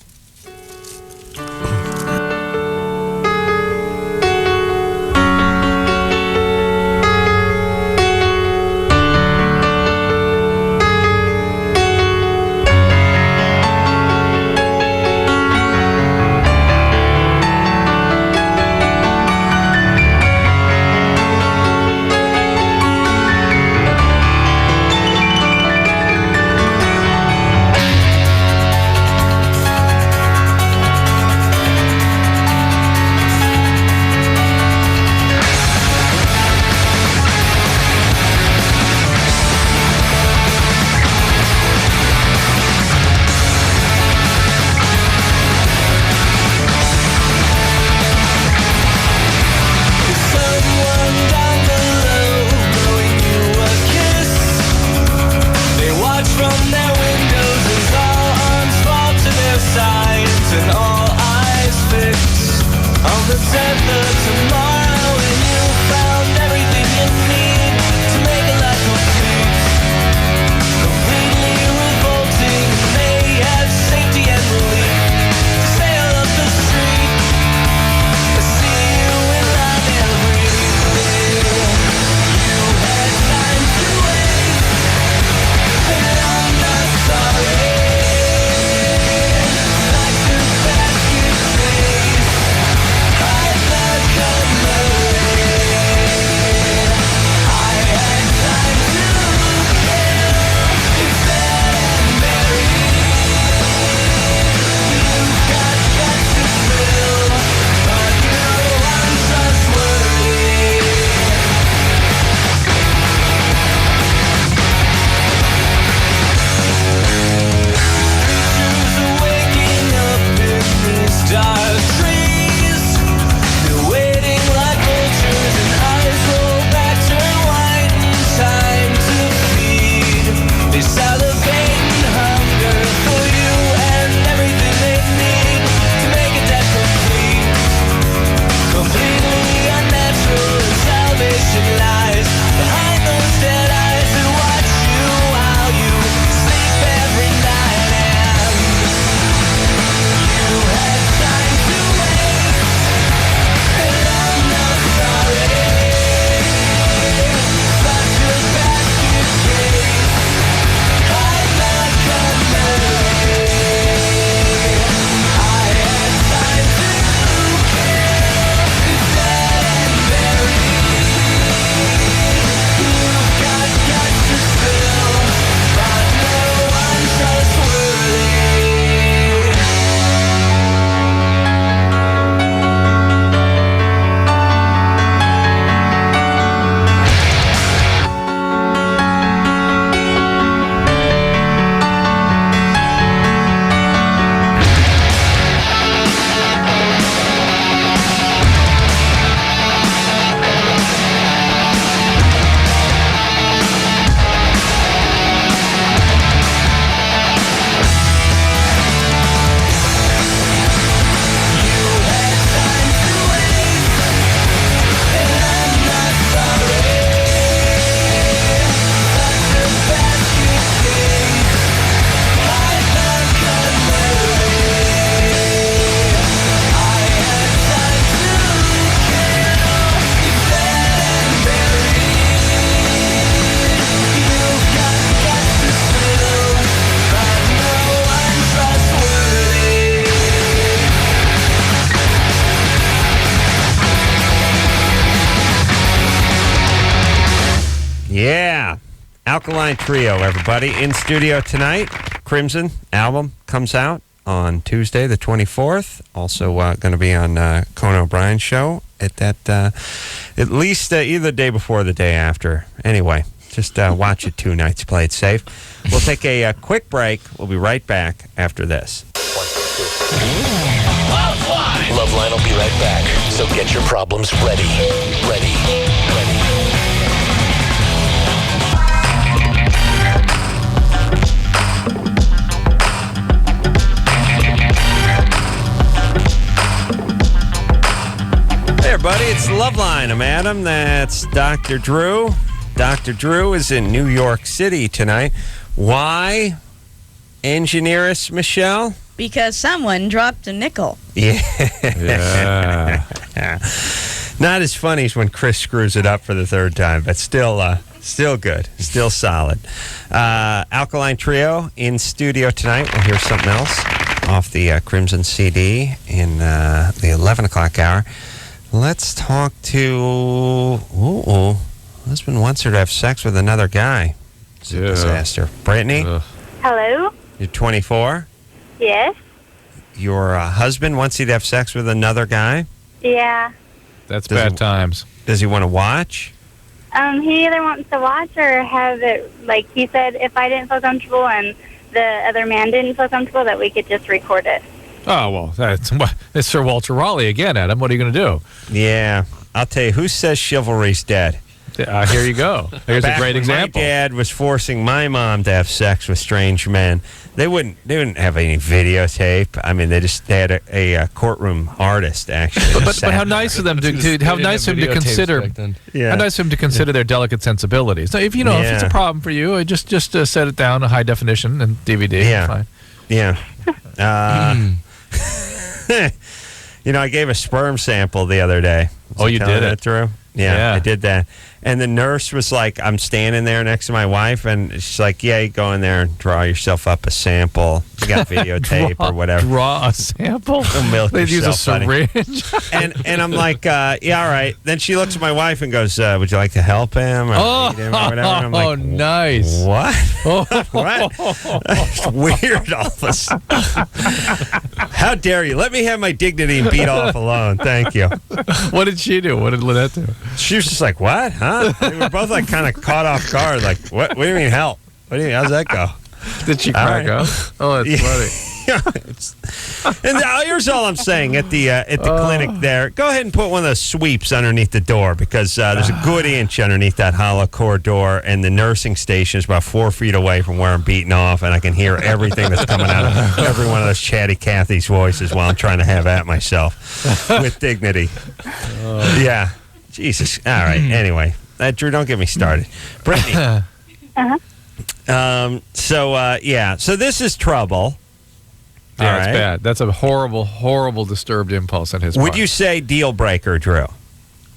Speaker 3: Yeah. Alkaline Trio, everybody. In studio tonight. Crimson album comes out on Tuesday, the 24th. Also going to be on Conan O'Brien's show at that, at least either the day before or the day after. Anyway, just watch it 2 nights. Play it safe. We'll take a quick break. We'll be right back after this.
Speaker 2: LoveLine will be right back. So get your problems ready. Ready.
Speaker 3: there, buddy. It's LoveLine. I'm Adam. That's Dr. Drew. Dr. Drew is in New York City tonight. Why, Engineeress Michelle?
Speaker 11: Because someone dropped a nickel.
Speaker 3: Yeah.
Speaker 1: Yeah.
Speaker 3: Not as funny as when Chris screws it up for the third time, but still good. Still solid. Alkaline Trio in studio tonight. We'll hear something else off the Crimson CD in the 11 o'clock hour. Let's talk to husband wants her to have sex with another guy. It's a disaster. Brittany?
Speaker 10: Hello?
Speaker 3: You're 24?
Speaker 10: Yes?
Speaker 3: Your husband wants you to have sex with another guy?
Speaker 10: Yeah.
Speaker 1: That's bad times.
Speaker 3: Does he want to watch?
Speaker 10: He either wants to watch or have it, like he said, if I didn't feel comfortable and the other man didn't feel comfortable, that we could just record it.
Speaker 1: Oh, well, it's Sir Walter Raleigh again, Adam. What are you going to do?
Speaker 3: Yeah. I'll tell you, who says chivalry's dead?
Speaker 1: Here you go. Here's a great example.
Speaker 3: My dad was forcing my mom to have sex with strange men. They didn't have any videotape. I mean, they had a courtroom artist actually.
Speaker 1: But how nice of them how nice of him to consider. How nice of him to consider their delicate sensibilities. So if it's a problem for you, just set it down a high definition and DVD.
Speaker 3: Yeah.
Speaker 1: Fine.
Speaker 3: Yeah. I gave a sperm sample the other day.
Speaker 1: You did it,
Speaker 3: Drew? Yeah, I did that. And the nurse was like, I'm standing there next to my wife, and she's like, yeah, you go in there and draw yourself up a sample. You got videotape or whatever.
Speaker 1: Draw a sample?
Speaker 3: They'd
Speaker 1: use a syringe.
Speaker 3: And I'm like, yeah, all right. Then she looks at my wife and goes, would you like to help him or feed him or whatever? And I'm like,
Speaker 1: nice.
Speaker 3: What? What? It's weird, all of a sudden. How dare you? Let me have my dignity and beat off alone. Thank you.
Speaker 1: What did she do? What did Lynette do?
Speaker 3: She was just like, what? Huh? We were both like kind of caught off guard. Like, what do you mean help? How's that go?
Speaker 1: Did she crack up? Oh, that's funny.
Speaker 3: And here's all I'm saying at the clinic there. Go ahead and put one of those sweeps underneath the door because there's a good inch underneath that hollow core door, and the nursing station is about 4 feet away from where I'm beating off, and I can hear everything that's coming out of every one of those chatty Cathy's voices while I'm trying to have at myself with dignity. Yeah. Jesus. All right. Anyway, Drew, don't get me started. Brittany. So this is trouble.
Speaker 1: Yeah, it's bad. That's a horrible, horrible, disturbed impulse on his part.
Speaker 3: Would you say deal breaker, Drew?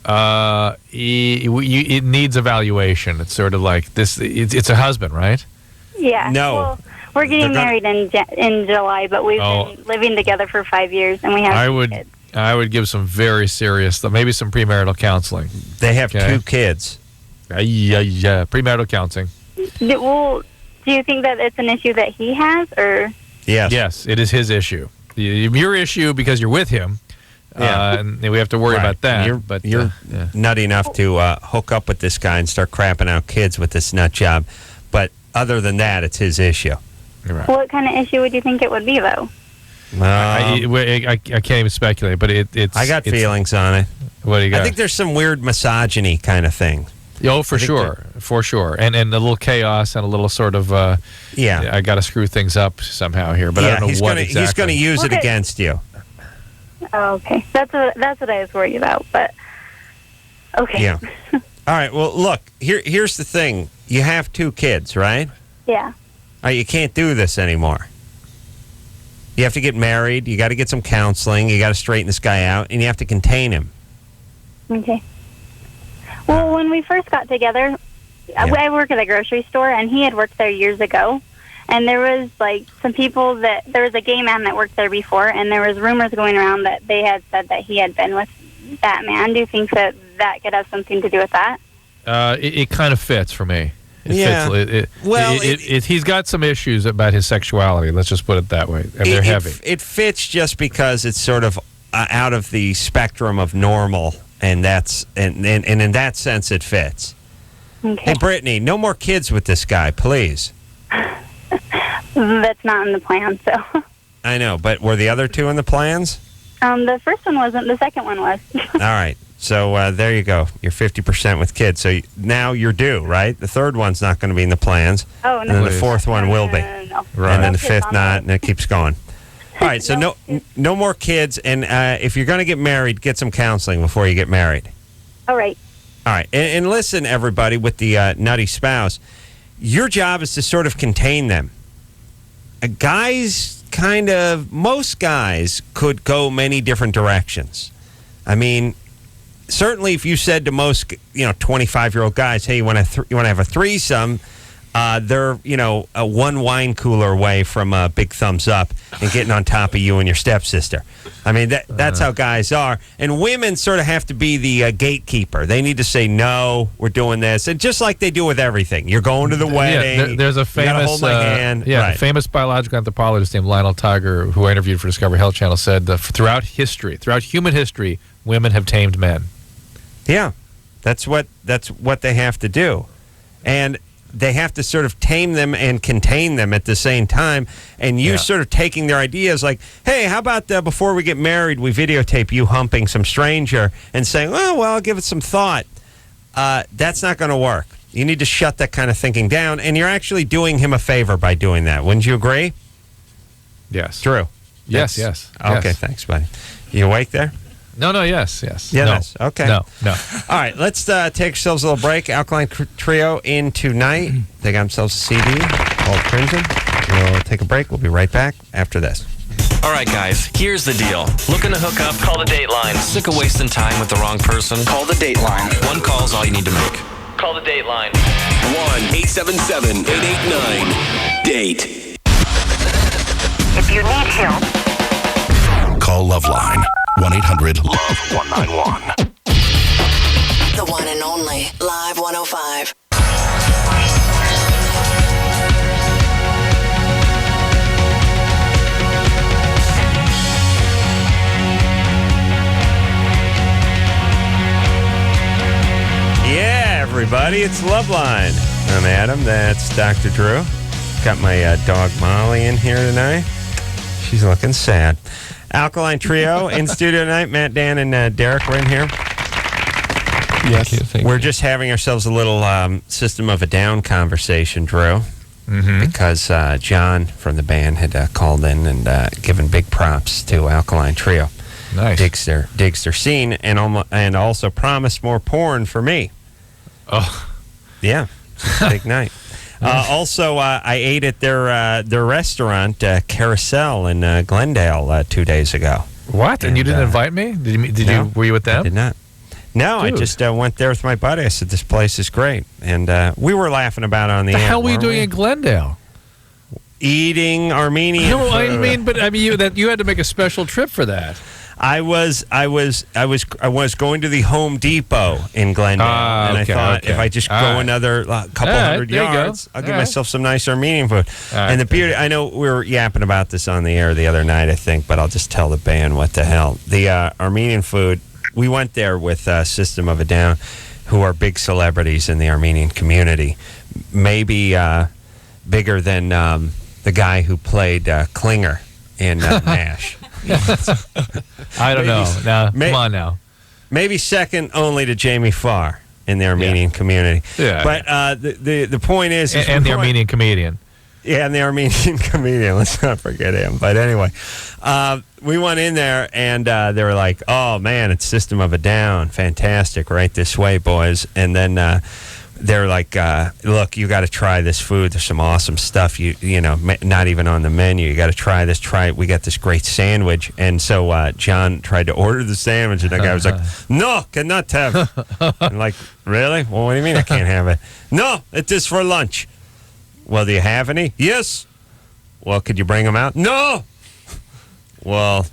Speaker 1: It needs evaluation. It's sort of like this. It's a husband, right?
Speaker 10: Yeah.
Speaker 3: No.
Speaker 10: Well, we're getting married in July, but we've been living together for 5 years, and we have kids.
Speaker 1: I would give some very serious, maybe some premarital counseling.
Speaker 3: They have 2 kids.
Speaker 1: Yeah, premarital counseling.
Speaker 10: Well, do you think that it's an issue that he has, or?
Speaker 3: Yes.
Speaker 1: Yes, it is his issue. Your issue because you're with him. And we have to worry about that.
Speaker 3: You're nutty enough to hook up with this guy and start crapping out kids with this nut job. But other than that, it's his issue.
Speaker 1: Right.
Speaker 10: What kind of issue would you think it would be, though?
Speaker 1: I can't even speculate, but it's.
Speaker 3: I got feelings on it.
Speaker 1: What do you got?
Speaker 3: I think there's some weird misogyny kind of thing.
Speaker 1: Oh, for sure, and a little chaos and a little sort of. I got to screw things up somehow here, but I don't know what exactly.
Speaker 3: He's going to use it against you.
Speaker 10: Oh, okay, that's what I was worried about, but okay.
Speaker 3: Yeah. All right. Well, look. Here's the thing. You have 2 kids, right?
Speaker 10: Yeah.
Speaker 3: All right, you can't do this anymore. You have to get married. You got to get some counseling. You got to straighten this guy out, and you have to contain him.
Speaker 10: Okay. Well, when we first got together, I work at a grocery store, and he had worked there years ago. And there was, some people there was a gay man that worked there before, and there was rumors going around that they had said that he had been with that man. Do you think that could have something to do with that?
Speaker 1: It kind of fits for me.
Speaker 3: Fits.
Speaker 1: He's got some issues about his sexuality. Let's just put it that way. And they're heavy.
Speaker 3: It fits just because it's sort of out of the spectrum of normal, and that's and in that sense it fits.
Speaker 10: Okay.
Speaker 3: Hey, Brittany, no more kids with this guy, please.
Speaker 10: That's not in the plan, so.
Speaker 3: I know, but were the other 2 in the plans?
Speaker 10: The first one wasn't. The second one was.
Speaker 3: All right. So there you go. You're 50% with kids. So now you're due, right? The third one's not going to be in the plans.
Speaker 10: Oh, no.
Speaker 3: And then the 4th one will be.
Speaker 10: No.
Speaker 3: Right. And then the 5th not, and it keeps going. All right, so no more kids, and if you're going to get married, get some counseling before you get married.
Speaker 10: All right.
Speaker 3: All right, and listen, everybody, with the nutty spouse, your job is to sort of contain them. Most guys could go many different directions. I mean, certainly if you said to most, 25-year-old guys, hey, you want to have a threesome, they're, a one wine cooler away from a big thumbs up and getting on top of you and your stepsister. I mean, that's how guys are. And women sort of have to be the gatekeeper. They need to say, no, we're doing this. And just like they do with everything. You're going to the wedding.
Speaker 1: Yeah, there's a famous,
Speaker 3: you gotta hold my hand.
Speaker 1: Right. Famous biological anthropologist named Lionel Tiger, who I interviewed for Discovery Health Channel, said that throughout human history, women have tamed men.
Speaker 3: Yeah, that's what they have to do. And they have to sort of tame them and contain them at the same time. And you sort of taking their ideas like, hey, how about before we get married, we videotape you humping some stranger and saying, oh, well, I'll give it some thought. That's not going to work. You need to shut that kind of thinking down. And you're actually doing him a favor by doing that. Wouldn't you agree?
Speaker 1: Yes.
Speaker 3: Drew?
Speaker 1: Yes.
Speaker 3: Okay, thanks, buddy. You awake there?
Speaker 1: No, yes.
Speaker 3: Yeah,
Speaker 1: no.
Speaker 3: Yes. Okay.
Speaker 1: No.
Speaker 3: All right, let's take ourselves a little break. Alkaline Trio in tonight. They got themselves a CD called Crimson. We'll take a break. We'll be right back after this.
Speaker 2: All right, guys, here's the deal. Looking to hook up? Call the Dateline. Sick of wasting time with the wrong person? Call the Dateline. One call's all you need to make. Call the Dateline.
Speaker 12: 1-877-889-DATE.
Speaker 13: If you need help,
Speaker 12: call LoveLine. 1-800-LOVE-191.
Speaker 13: the one and only Live 105.
Speaker 3: Yeah, everybody, it's LoveLine. I'm Adam. That's Dr. Drew. Got my dog Molly in here tonight. She's looking sad. Alkaline Trio in studio tonight. Matt, Dan, and Derek were in here.
Speaker 5: Yes. Thank
Speaker 3: We're
Speaker 5: you.
Speaker 3: just having ourselves a little System of a Down conversation, Drew, because John from the band had called in and given big props to Alkaline Trio.
Speaker 1: Nice.
Speaker 3: Digs their scene and also promised more porn for me.
Speaker 1: Oh.
Speaker 3: Yeah. Big night. Also, I ate at their restaurant, Carousel in Glendale, 2 days ago.
Speaker 1: What? And you didn't invite me? Were you with them?
Speaker 3: I did not. No,
Speaker 1: Dude.
Speaker 3: I just went there with my buddy. I said, this place is great. And we were laughing about it on the air.
Speaker 1: What the hell were you
Speaker 3: weren't
Speaker 1: doing
Speaker 3: we?
Speaker 1: in Glendale?
Speaker 3: Eating Armenian
Speaker 1: No,
Speaker 3: food.
Speaker 1: I mean, you had to make a special trip for that.
Speaker 3: I was going to the Home Depot in Glendale, and I thought if I just go another couple hundred yards, I'll give myself some nice Armenian food. And the beauty, I know we were yapping about this on the air the other night, I think, but I'll just tell the band what the hell. The Armenian food, we went there with System of a Down, who are big celebrities in the Armenian community, maybe bigger than the guy who played Klinger in MASH.
Speaker 1: I don't know. Now, come on now.
Speaker 3: Maybe second only to Jamie Farr in the Armenian community.
Speaker 1: Yeah.
Speaker 3: But the point is
Speaker 1: and the Armenian comedian.
Speaker 3: Yeah, and the Armenian comedian. Let's not forget him. But anyway, we went in there, and they were like, oh, man, it's System of a Down. Fantastic. Right this way, boys. And then they're like, look, you got to try this food. There's some awesome stuff, you know, not even on the menu. You got to try this. Try it. We got this great sandwich. And so John tried to order the sandwich, and the guy was like, no, cannot have it. I'm like, really? Well, what do you mean I can't have it? No, it is for lunch. Well, do you have any? Yes. Well, could you bring them out? No. Well,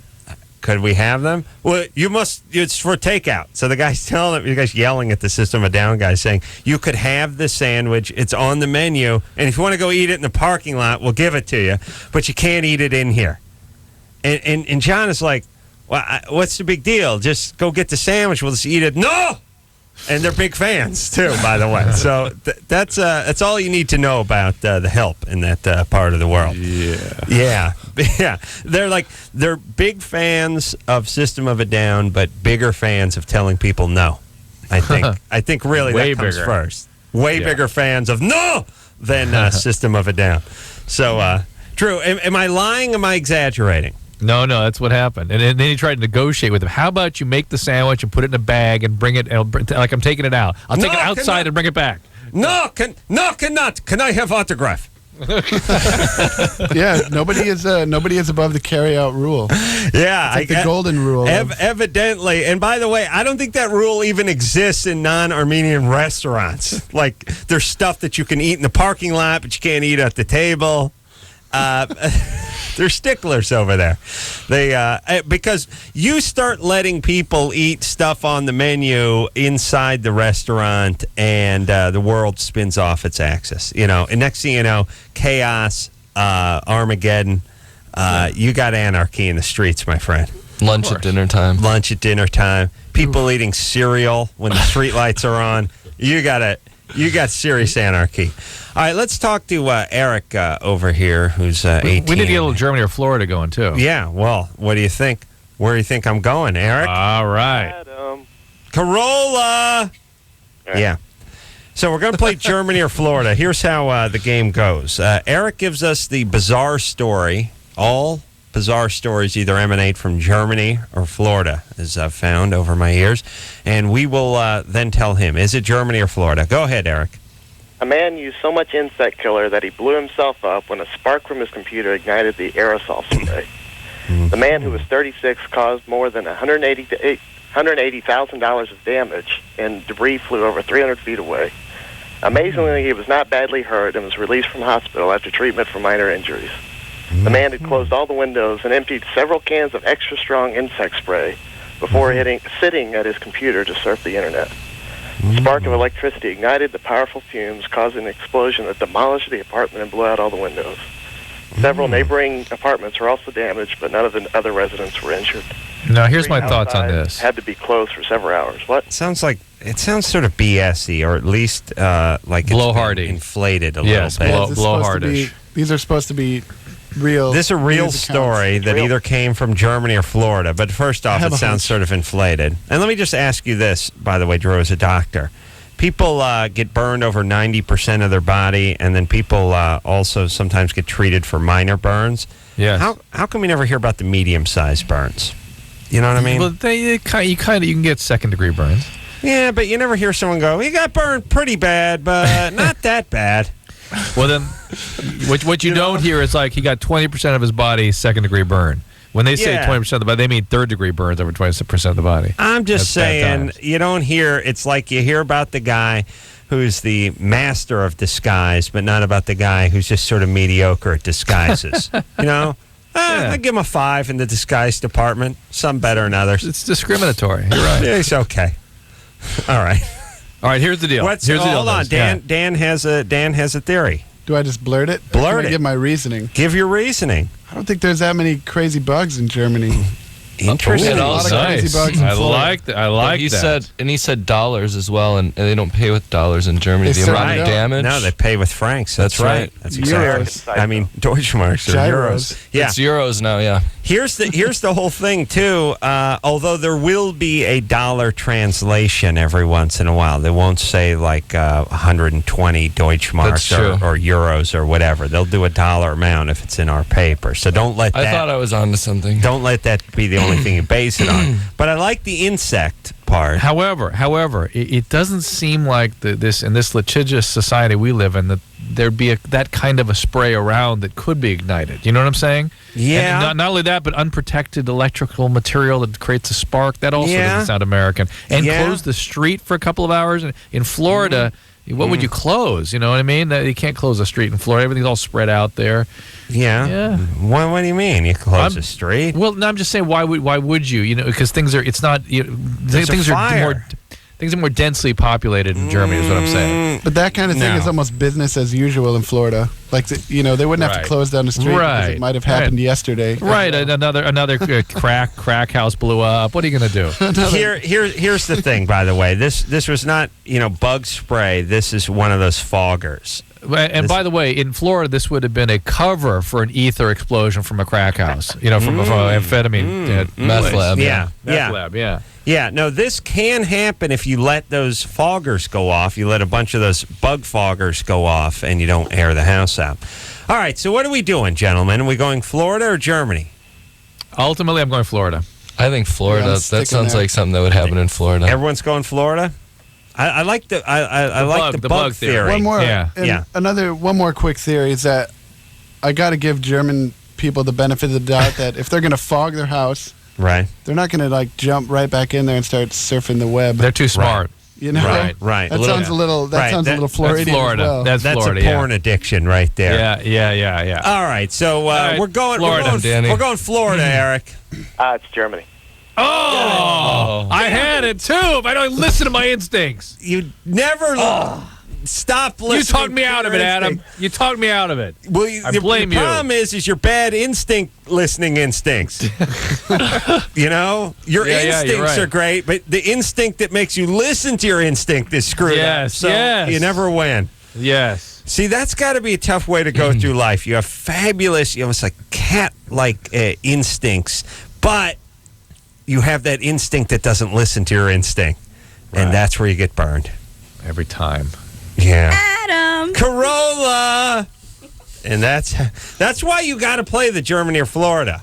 Speaker 3: could we have them? Well, you must. It's for takeout. So the guy's telling him, you guys yelling at the System of a Down guy, saying you could have the sandwich. It's on the menu, and if you want to go eat it in the parking lot, we'll give it to you. But you can't eat it in here. And John is like, well, what's the big deal? Just go get the sandwich. We'll just eat it. No. And they're big fans too, by the way. So that's all you need to know about the help in that part of the world. Yeah. They're big fans of System of a Down, but bigger fans of telling people no. I think really
Speaker 1: Way
Speaker 3: that comes
Speaker 1: bigger.
Speaker 3: first. Way bigger fans of no than System of a Down. So, Drew, am I lying? Am I exaggerating?
Speaker 1: No, that's what happened. And then he tried to negotiate with him. How about you make the sandwich and put it in a bag and bring it, like I'm taking it out. I'll take it outside and bring it back.
Speaker 3: No, cannot. Can I have autograph?
Speaker 6: Yeah, nobody is above the carry-out rule.
Speaker 3: Yeah,
Speaker 6: it's like the golden rule.
Speaker 3: Evidently, and by the way, I don't think that rule even exists in non-Armenian restaurants. Like, there's stuff that you can eat in the parking lot, but you can't eat at the table. They're sticklers over there. They because you start letting people eat stuff on the menu inside the restaurant, and the world spins off its axis. And next thing you know, chaos, Armageddon. You got anarchy in the streets, my friend.
Speaker 5: Lunch at dinner time.
Speaker 3: People eating cereal when the street lights are on. You got serious anarchy. All right, let's talk to Eric over here, who's 18.
Speaker 1: We need to get a little Germany or Florida going, too.
Speaker 3: Yeah, well, what do you think? Where do you think I'm going, Eric?
Speaker 1: All right.
Speaker 3: Corolla! Yeah. So we're going to play Germany or Florida. Here's how the game goes. Eric gives us the bizarre story. All bizarre stories either emanate from Germany or Florida, as I've found over my years. And we will then tell him, is it Germany or Florida? Go ahead, Eric.
Speaker 14: A man used so much insect killer that he blew himself up when a spark from his computer ignited the aerosol spray. The man, who was 36, caused more than $180,000 of damage, and debris flew over 300 feet away. Amazingly, he was not badly hurt and was released from hospital after treatment for minor injuries. The man had closed all the windows and emptied several cans of extra strong insect spray before sitting at his computer to surf the internet. The spark of electricity ignited the powerful fumes, causing an explosion that demolished the apartment and blew out all the windows. Several neighboring apartments were also damaged, but none of the other residents were injured.
Speaker 1: Now, here's my thoughts on this.
Speaker 14: Had to be closed for several hours. What?
Speaker 3: It sounds sort of BS-y, or at least like
Speaker 1: blowhardy,
Speaker 3: inflated a little bit.
Speaker 1: Blowhardish.
Speaker 6: These are supposed to be real.
Speaker 3: This is a real story that either came from Germany or Florida. But first off, it sounds sort of inflated. And let me just ask you this, by the way, Drew, as a doctor. People get burned over 90% of their body, and then people also sometimes get treated for minor burns.
Speaker 1: Yes.
Speaker 3: How come we never hear about the medium-sized burns? You know what I mean?
Speaker 1: Well, you can get second-degree burns.
Speaker 3: Yeah, but you never hear someone go, he got burned pretty bad, but not that bad.
Speaker 1: Well, then, what you don't hear is like he got 20% of his body second-degree burn. When they say 20% of the body, they mean third-degree burns over 20% of the body.
Speaker 3: I'm just saying, you don't hear, it's like you hear about the guy who's the master of disguise, but not about the guy who's just sort of mediocre at disguises. I give him a 5 in the disguise department. Some better than others.
Speaker 1: It's discriminatory. You're right.
Speaker 3: Yeah, it's okay. All right.
Speaker 1: All right, here's the deal.
Speaker 3: Hold on. Dan has a theory.
Speaker 6: Do I just blurt it?
Speaker 3: Blurt it.
Speaker 6: Give my reasoning.
Speaker 3: Give your reasoning.
Speaker 6: I don't think there's that many crazy bugs in Germany.
Speaker 3: Interesting.
Speaker 6: A lot of crazy bugs in
Speaker 1: I
Speaker 6: Florida.
Speaker 1: like that.
Speaker 5: He said dollars as well, and they don't pay with dollars in Germany.
Speaker 6: They
Speaker 5: the amount of
Speaker 6: don't.
Speaker 5: damage.
Speaker 3: No, they pay with francs. That's right. That's exactly. I mean, Deutschmarks or euros. Yeah,
Speaker 5: it's euros now. Yeah.
Speaker 3: Here's the whole thing too. Although there will be a dollar translation every once in a while, they won't say like 120 Deutschmarks or euros or whatever. They'll do a dollar amount if it's in our paper. So don't let that.
Speaker 5: I thought I was onto something.
Speaker 3: Don't let that be the only thing you base it on. But I like the insect part.
Speaker 1: However, it doesn't seem like in this litigious society we live in that there'd be that kind of a spray around that could be ignited. You know what I'm saying?
Speaker 3: Yeah.
Speaker 1: And not only that, but unprotected electrical material that creates a spark. That also doesn't sound American. And close the street for a couple of hours. In Florida, what would you close? You know what I mean? You can't close the street in Florida. Everything's all spread out there.
Speaker 3: Yeah. What do you mean? You close the street?
Speaker 1: Well, no, I'm just saying, why would you? Because things are. It's not. Things are more densely populated in Germany, is what I'm saying.
Speaker 6: But that kind of thing is almost business as usual in Florida. Like, they wouldn't have to close down the street because it might have happened yesterday.
Speaker 1: Right. Another crack house blew up. What are you going to do?
Speaker 3: Here's the thing, by the way. This was not, bug spray. This is one of those foggers.
Speaker 1: And by the way, in Florida, this would have been a cover for an ether explosion from a crack house. From amphetamine
Speaker 5: meth lab.
Speaker 1: Meth lab.
Speaker 3: Yeah, no, this can happen if you let those foggers go off. You let a bunch of those bug foggers go off and you don't air the house out. All right, so what are we doing, gentlemen? Are we going Florida or Germany?
Speaker 1: Ultimately, I'm going Florida.
Speaker 5: I think Florida.
Speaker 6: Yeah, I'm
Speaker 5: that
Speaker 6: sticking
Speaker 5: sounds
Speaker 6: there.
Speaker 5: like something that would happen in Florida.
Speaker 3: Everyone's going Florida. I like the bug theory.
Speaker 6: One more,
Speaker 1: Yeah.
Speaker 6: One more quick theory is that I got to give German people the benefit of the doubt that if they're going to fog their house,
Speaker 3: Right.
Speaker 6: they're not going to like jump right back in there and start surfing the web.
Speaker 1: They're too smart.
Speaker 6: You know,
Speaker 3: Right.
Speaker 6: That sounds a little. That sounds a little Floridian.
Speaker 1: Florida.
Speaker 6: As well.
Speaker 1: That's Florida,
Speaker 3: a porn addiction right there.
Speaker 1: Yeah.
Speaker 3: All right, so
Speaker 1: right,
Speaker 3: we're going
Speaker 1: Florida,
Speaker 3: We're going Florida, Eric.
Speaker 14: It's Germany.
Speaker 1: Oh, I had it too. If I don't listen to my instincts.
Speaker 3: You never stop listening.
Speaker 1: You talked me out of it, Adam.
Speaker 3: instinct.
Speaker 1: You talked me out of it.
Speaker 3: Well,
Speaker 1: I blame
Speaker 3: the problem is your bad listening instincts. You know, your instincts are great, but the instinct that makes you listen to your instinct is screwed up. So you never win.
Speaker 1: Yes.
Speaker 3: See, that's got to be a tough way to go through life. You have fabulous, almost like cat-like instincts, but you have that instinct that doesn't listen to your instinct, and that's where you get burned
Speaker 1: every time.
Speaker 3: Yeah.
Speaker 11: Adam.
Speaker 3: Corolla. And that's why you got to play the Germany or Florida,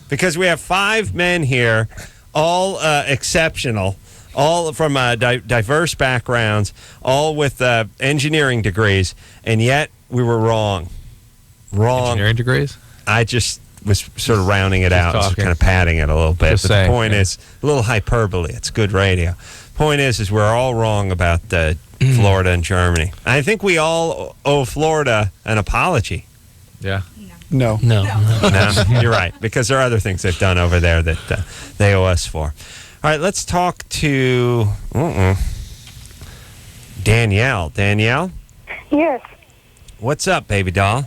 Speaker 3: because we have 5 men here, all exceptional, all from diverse backgrounds, all with engineering degrees, and yet we were wrong.
Speaker 1: Engineering degrees?
Speaker 3: I just was sort of rounding it out, just kind of padding it a little bit.
Speaker 1: Just
Speaker 3: but
Speaker 1: saying,
Speaker 3: the point is, a little hyperbole. It's good radio. Point is we're all wrong about Florida and Germany. I think we all owe Florida an apology.
Speaker 1: Yeah.
Speaker 6: No.
Speaker 3: No, you're right, because there are other things they've done over there that they owe us for. All right, let's talk to Danielle. Danielle?
Speaker 10: Yes.
Speaker 3: What's up, baby doll?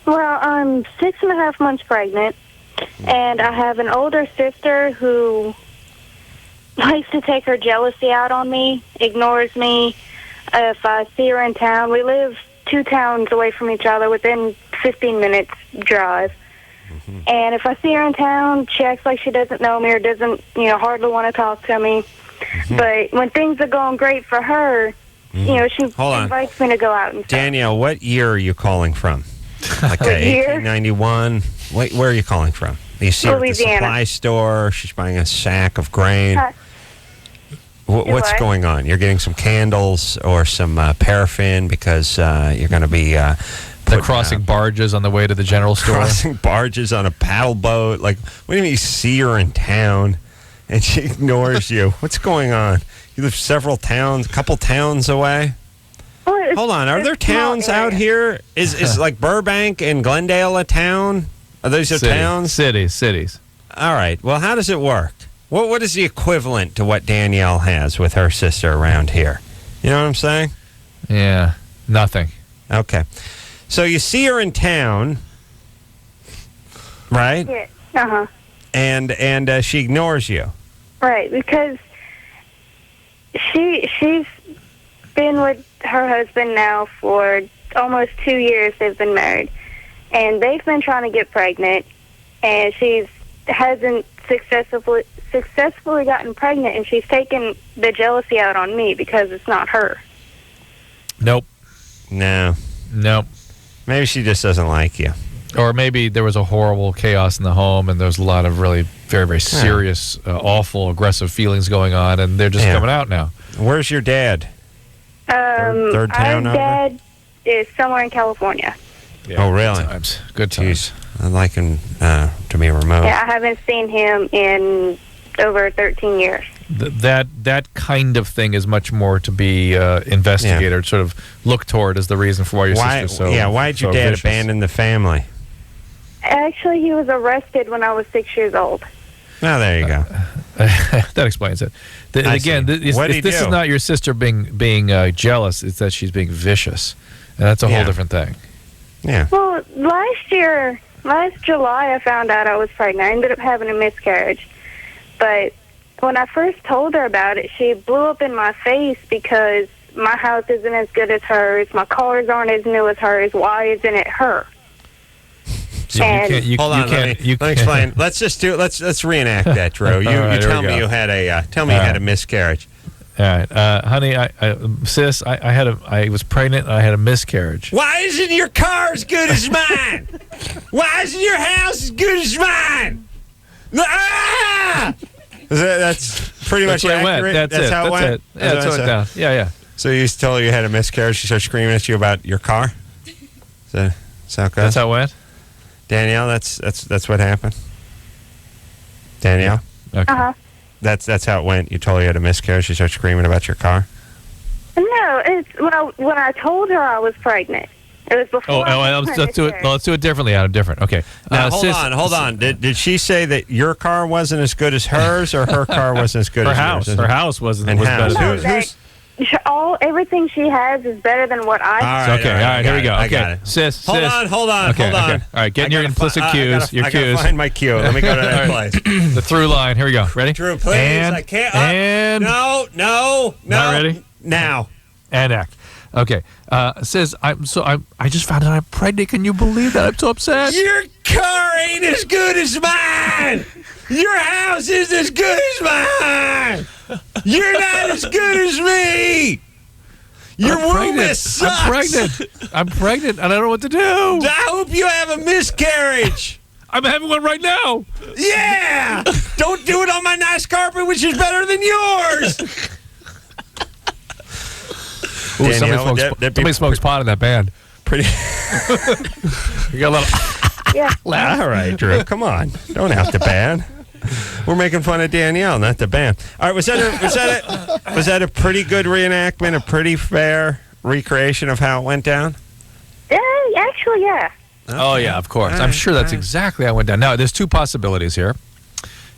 Speaker 10: Well, I'm 6.5 months pregnant, and I have an older sister who likes to take her jealousy out on me, ignores me. If I see her in town, we live 2 towns away from each other within 15 minutes drive. And if I see her in town, she acts like she doesn't know me or doesn't, hardly want to talk to me. But when things are going great for her, she invites me to go out and stuff.
Speaker 3: Danielle, what year are you calling from? Like
Speaker 10: What year?
Speaker 3: 1891? Where are you calling from? You see her at the
Speaker 10: Louisiana.
Speaker 3: supply store. She's buying a sack of grain. What's
Speaker 10: what?
Speaker 3: going on? You're getting some candles or some paraffin because you're going to be
Speaker 1: They're crossing barges on the way to the general store.
Speaker 3: crossing barges on a paddle boat. Like, what do you mean you see her in town and she ignores you? What's going on? You live several towns, a couple towns away? Hold on, are there towns out here? Is like Burbank and Glendale a town? Are those towns?
Speaker 1: Cities.
Speaker 3: All right. Well, how does it work? What is the equivalent to what Danielle has with her sister around here? You know what I'm saying?
Speaker 1: Yeah, nothing.
Speaker 3: Okay. So you see her in town, right?
Speaker 10: Yeah. Uh-huh.
Speaker 3: And she ignores you.
Speaker 10: Right, because she's been with her husband now for almost 2 years. They've been married, and they've been trying to get pregnant, and hasn't successfully gotten pregnant, and she's taken the jealousy out on me because it's not her.
Speaker 1: Nope.
Speaker 3: No.
Speaker 1: Nope.
Speaker 3: Maybe she just doesn't like you.
Speaker 1: Or maybe there was a horrible chaos in the home, and there's a lot of really very, very serious, awful, aggressive feelings going on, and they're just coming out now.
Speaker 3: Where's your dad? Third town
Speaker 10: our
Speaker 3: over?
Speaker 10: dad is somewhere in California.
Speaker 3: Yeah, really?
Speaker 1: Good times.
Speaker 3: I'd like him to be remote.
Speaker 10: Yeah, I haven't seen him in over 13 years.
Speaker 1: That kind of thing is much more to be investigated, sort of look toward as the reason for why your sister's so
Speaker 3: why'd your dad abandon the family?
Speaker 10: Actually, he was arrested when I was 6 years old.
Speaker 3: Oh, there you go.
Speaker 1: That explains it. Again, if this is not your sister being jealous, it's that she's being vicious, and that's a whole different thing.
Speaker 3: Yeah.
Speaker 10: Well, last July, I found out I was pregnant. I ended up having a miscarriage. But when I first told her about it, she blew up in my face because my house isn't as good as hers. My cars aren't as new as hers. Why isn't it her?
Speaker 1: So
Speaker 3: hold on, let me explain. Let's reenact that, Drew. You tell me you had a miscarriage.
Speaker 1: All right, honey, sis, I was pregnant and I had a miscarriage.
Speaker 3: Why isn't your car as good as mine? Why isn't your house as good as mine? Ah! That's pretty much accurate.
Speaker 1: That's
Speaker 3: how it went.
Speaker 1: Yeah, that's how it went down. Yeah.
Speaker 3: So you told her you had a miscarriage. She started screaming at you about your car. Sound good?
Speaker 1: That's how it went.
Speaker 3: Danielle, that's what happened. Danielle.
Speaker 10: Okay.
Speaker 3: That's how it went. You told her you had a miscarriage. She started screaming about your car.
Speaker 10: No, it's when I told her I was pregnant. It was before.
Speaker 1: Let's do it. Let's do it differently, Adam. Different. Okay.
Speaker 3: Now hold on. Did she say that your car wasn't as good as hers, or her car wasn't as good as yours?
Speaker 1: Her house wasn't.
Speaker 3: And
Speaker 1: was
Speaker 3: house.
Speaker 1: better.
Speaker 10: Everything she has is better than what I have.
Speaker 1: All right, here we go.
Speaker 3: I
Speaker 1: Okay,
Speaker 3: got it.
Speaker 1: sis.
Speaker 3: Hold on.
Speaker 1: Okay. All right, get your implicit cues.
Speaker 3: I gotta find my cue. Let me go to that place.
Speaker 1: The through line. Here we go. Ready?
Speaker 3: Drew, please.
Speaker 1: And,
Speaker 3: I can't.
Speaker 1: No.
Speaker 3: Not
Speaker 1: ready.
Speaker 3: Now.
Speaker 1: And act. Okay. Sis, I just found out I'm pregnant. Can you believe that? I'm so upset.
Speaker 3: Your car ain't as good as mine. Your house is as good as mine. You're not as good as me. Your womb sucks.
Speaker 1: I'm pregnant, and I don't know what to do.
Speaker 3: I hope you have a miscarriage.
Speaker 1: I'm having one right now.
Speaker 3: Yeah. Don't do it on my nice carpet, which is better than yours.
Speaker 1: Ooh, somebody smokes pot in that band.
Speaker 3: Pretty.
Speaker 1: You got a little.
Speaker 10: Yeah.
Speaker 3: All right, Drew. Come on. Don't have to ban. We're making fun of Danielle, not the band. All right, was that a pretty good reenactment, a pretty fair recreation of how it went down?
Speaker 10: Actually, yeah.
Speaker 1: Okay. Oh, yeah, of course. I'm sure that's exactly how it went down. Now, there's two possibilities here.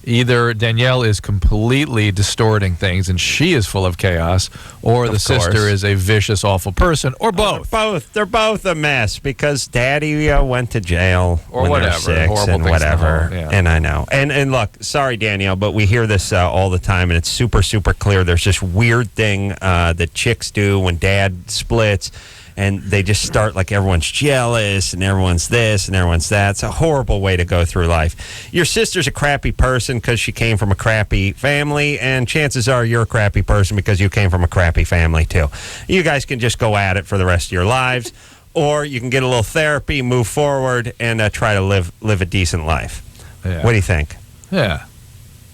Speaker 1: Either Danielle is completely distorting things and she is full of chaos, or the sister is a vicious, awful person, or both.
Speaker 3: They're both a mess because Daddy went to jail
Speaker 1: or
Speaker 3: when
Speaker 1: whatever,
Speaker 3: they're 6 and whatever.
Speaker 1: Yeah.
Speaker 3: And I know. And look, sorry, Danielle, but we hear this all the time, and it's super, super clear. There's this weird thing that chicks do when Dad splits. And they just start like everyone's jealous and everyone's this and everyone's that. It's a horrible way to go through life. Your sister's a crappy person because she came from a crappy family, and chances are you're a crappy person because you came from a crappy family too. You guys can just go at it for the rest of your lives, or you can get a little therapy, move forward, and try to live a decent life.
Speaker 1: Yeah.
Speaker 3: What do you think?
Speaker 1: Yeah.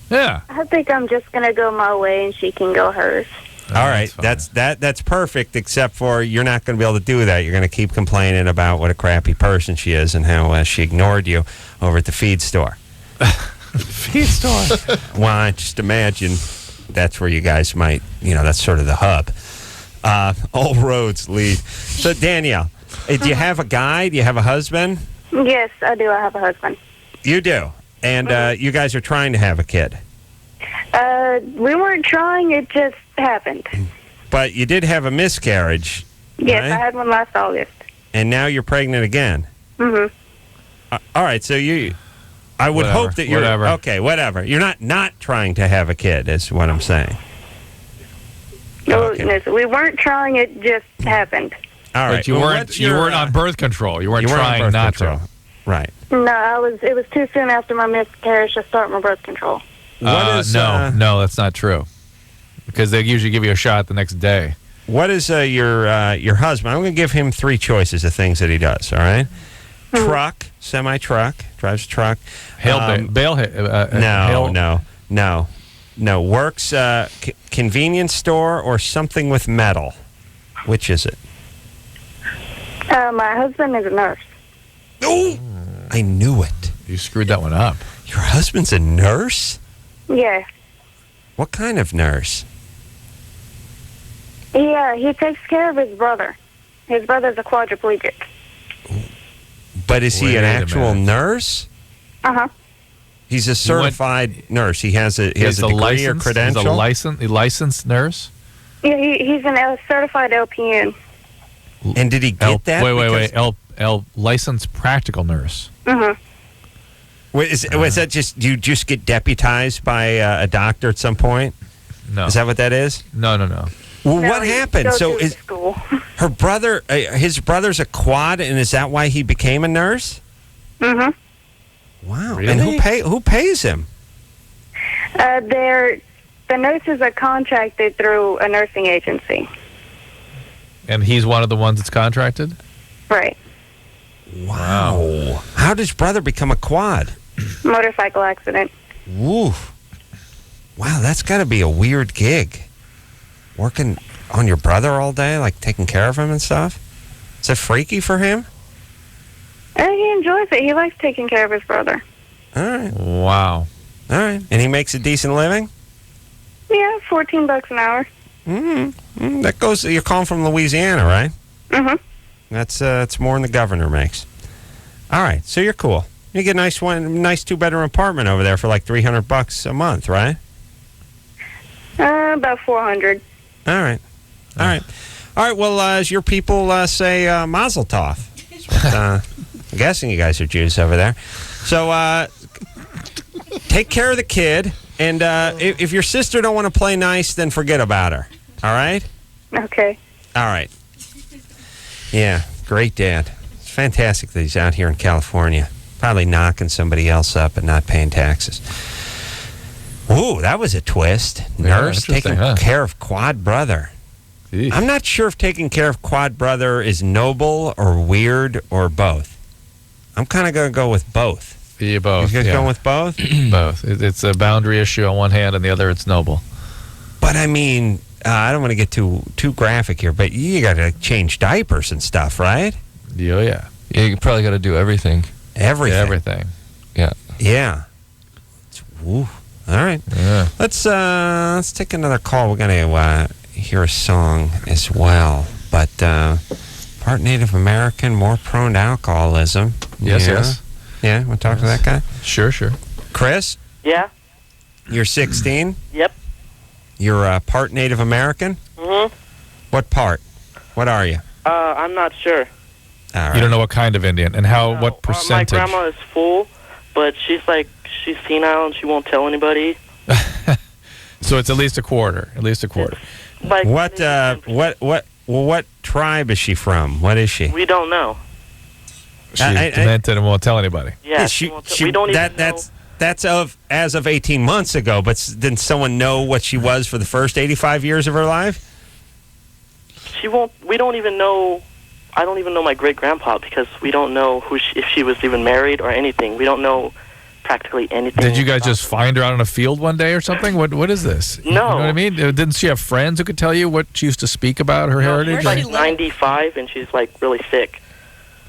Speaker 10: I think I'm just gonna go my way and she can go hers.
Speaker 3: All right, that's perfect, except for you're not going to be able to do that. You're going to keep complaining about what a crappy person she is and how she ignored you over at the feed store.
Speaker 1: Feed store?
Speaker 3: Well, I just imagine that's where you guys might, that's sort of the hub. All roads lead. So, Danielle, do you have a guy? Do you have a husband?
Speaker 10: Yes, I do. I have a husband.
Speaker 3: You do? And you guys are trying to have a kid?
Speaker 10: We weren't trying. It just happened.
Speaker 3: But you did have a miscarriage.
Speaker 10: Yes,
Speaker 3: right?
Speaker 10: I had one last August.
Speaker 3: And now you're pregnant again.
Speaker 10: Mm-hmm.
Speaker 3: All right, so I would hope that you're okay. Whatever. You're not trying to have a kid, is what I'm saying.
Speaker 10: No,
Speaker 3: okay.
Speaker 10: no, we weren't trying. It just happened.
Speaker 3: All right.
Speaker 1: But you weren't on birth control. You weren't trying not to.
Speaker 3: Right.
Speaker 10: No, it was too soon after my miscarriage to start my birth control.
Speaker 1: No, that's not true. Because they usually give you a shot the next day.
Speaker 3: What is your husband? I'm going to give him 3 choices of things that he does. All right, truck, semi-truck, drives a truck. No. Works convenience store or something with metal. Which is it?
Speaker 10: My husband is a nurse.
Speaker 3: Oh, I knew it.
Speaker 1: You screwed that one up.
Speaker 3: Your husband's a nurse?
Speaker 10: Yeah.
Speaker 3: What kind of nurse?
Speaker 10: Yeah, he takes care of his brother. His brother's a quadriplegic.
Speaker 3: But is he an actual nurse?
Speaker 10: Uh-huh.
Speaker 3: He's a certified nurse. He has a degree or credential?
Speaker 1: He's a licensed nurse?
Speaker 10: Yeah, he's a certified LPN.
Speaker 3: And did he get that?
Speaker 1: Wait. Licensed practical nurse.
Speaker 10: Mm-hmm.
Speaker 3: Was that just, do you just get deputized by a doctor at some point?
Speaker 1: No.
Speaker 3: Is that what that is?
Speaker 1: No.
Speaker 3: Well, what happened? So is
Speaker 10: school.
Speaker 3: Her brother, his brother's a quad, and is that why he became a nurse?
Speaker 10: Mm-hmm.
Speaker 3: Wow.
Speaker 1: Really?
Speaker 3: And who pays him?
Speaker 10: The nurses are contracted through a nursing agency.
Speaker 1: And he's one of the ones that's contracted?
Speaker 10: Right.
Speaker 3: Wow. How does brother become a quad?
Speaker 10: Motorcycle accident.
Speaker 3: Woo. Wow, that's got to be a weird gig. Working on your brother all day, like taking care of him and stuff. Is it freaky for him?
Speaker 7: He enjoys it. He likes taking care of his brother.
Speaker 3: All right.
Speaker 1: Wow.
Speaker 3: All right. And he makes a decent living?
Speaker 7: Yeah, $14 an hour.
Speaker 3: That goes. You're calling from Louisiana, right?
Speaker 7: Mm-hmm.
Speaker 3: That's more than the governor makes. All right. So you're cool. You get a nice 2-bedroom apartment over there for like $300 a month, right?
Speaker 7: About 400.
Speaker 3: All right. All right. Well, as your people say, Mazel Tov. I'm guessing you guys are Jews over there. So take care of the kid, and if your sister don't want to play nice, then forget about her. All right?
Speaker 7: Okay.
Speaker 3: All right. Yeah, great dad. It's fantastic that he's out here in California, probably knocking somebody else up and not paying taxes. Ooh, that was a twist. Nurse taking care of quad brother. Eesh. I'm not sure if taking care of quad brother is noble or weird or both. I'm kind of going to go with both.
Speaker 1: Yeah, both.
Speaker 3: You guys going with both?
Speaker 1: Both. It's a boundary issue on one hand, and the other it's noble.
Speaker 3: But I mean, I don't want to get too graphic here, but you got to change diapers and stuff, right?
Speaker 1: Yeah.
Speaker 5: You probably got to do everything.
Speaker 1: Everything.
Speaker 5: Yeah.
Speaker 3: Yeah. Ooh. All right.
Speaker 1: Yeah.
Speaker 3: Let's take another call. We're going to hear a song as well, but part Native American, more prone to alcoholism.
Speaker 1: Yes.
Speaker 3: Yeah, want to talk to that guy?
Speaker 1: Sure.
Speaker 3: Chris?
Speaker 14: Yeah.
Speaker 3: You're 16?
Speaker 14: Yep.
Speaker 3: You're part Native American?
Speaker 14: Mm-hmm.
Speaker 3: What part? What are you?
Speaker 14: I'm not sure.
Speaker 3: All right.
Speaker 1: You don't know what kind of Indian and what percentage?
Speaker 14: My grandma is full, but she's senile and she won't tell anybody.
Speaker 1: So it's at least a quarter.
Speaker 14: Like
Speaker 3: what tribe is she from? What is she?
Speaker 14: We don't know.
Speaker 1: She's demented and won't tell anybody.
Speaker 14: Yeah, we don't even know.
Speaker 3: That's as of 18 months ago, but didn't someone know what she was for the first 85 years of her life?
Speaker 14: She won't. We don't even know. I don't even know my great-grandpa because we don't know if she was even married or anything. We don't know practically anything.
Speaker 1: Did you guys just find her out on a field one day or something? What is this?
Speaker 14: No.
Speaker 1: You know what I mean? Didn't she have friends who could tell you what she used to speak about, her heritage?
Speaker 14: She's like 95 and she's like really sick.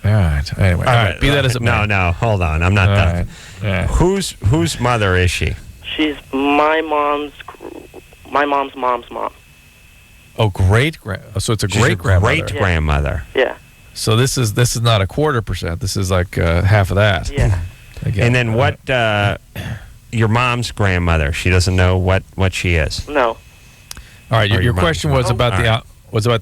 Speaker 1: All right. Anyway, all right. Be that as it may.
Speaker 3: No. Hold on. I'm not done.
Speaker 1: Right. Yeah.
Speaker 3: Whose mother is she?
Speaker 14: She's my mom's mom's mom.
Speaker 1: Oh, so it's a great grandmother.
Speaker 3: Great grandmother.
Speaker 14: Yeah.
Speaker 1: So this is not a 0.25%. This is like half of that.
Speaker 14: Yeah.
Speaker 1: Again,
Speaker 3: and then what? Your mom's grandmother. She doesn't know what she is.
Speaker 14: No.
Speaker 1: All right. Your question was about the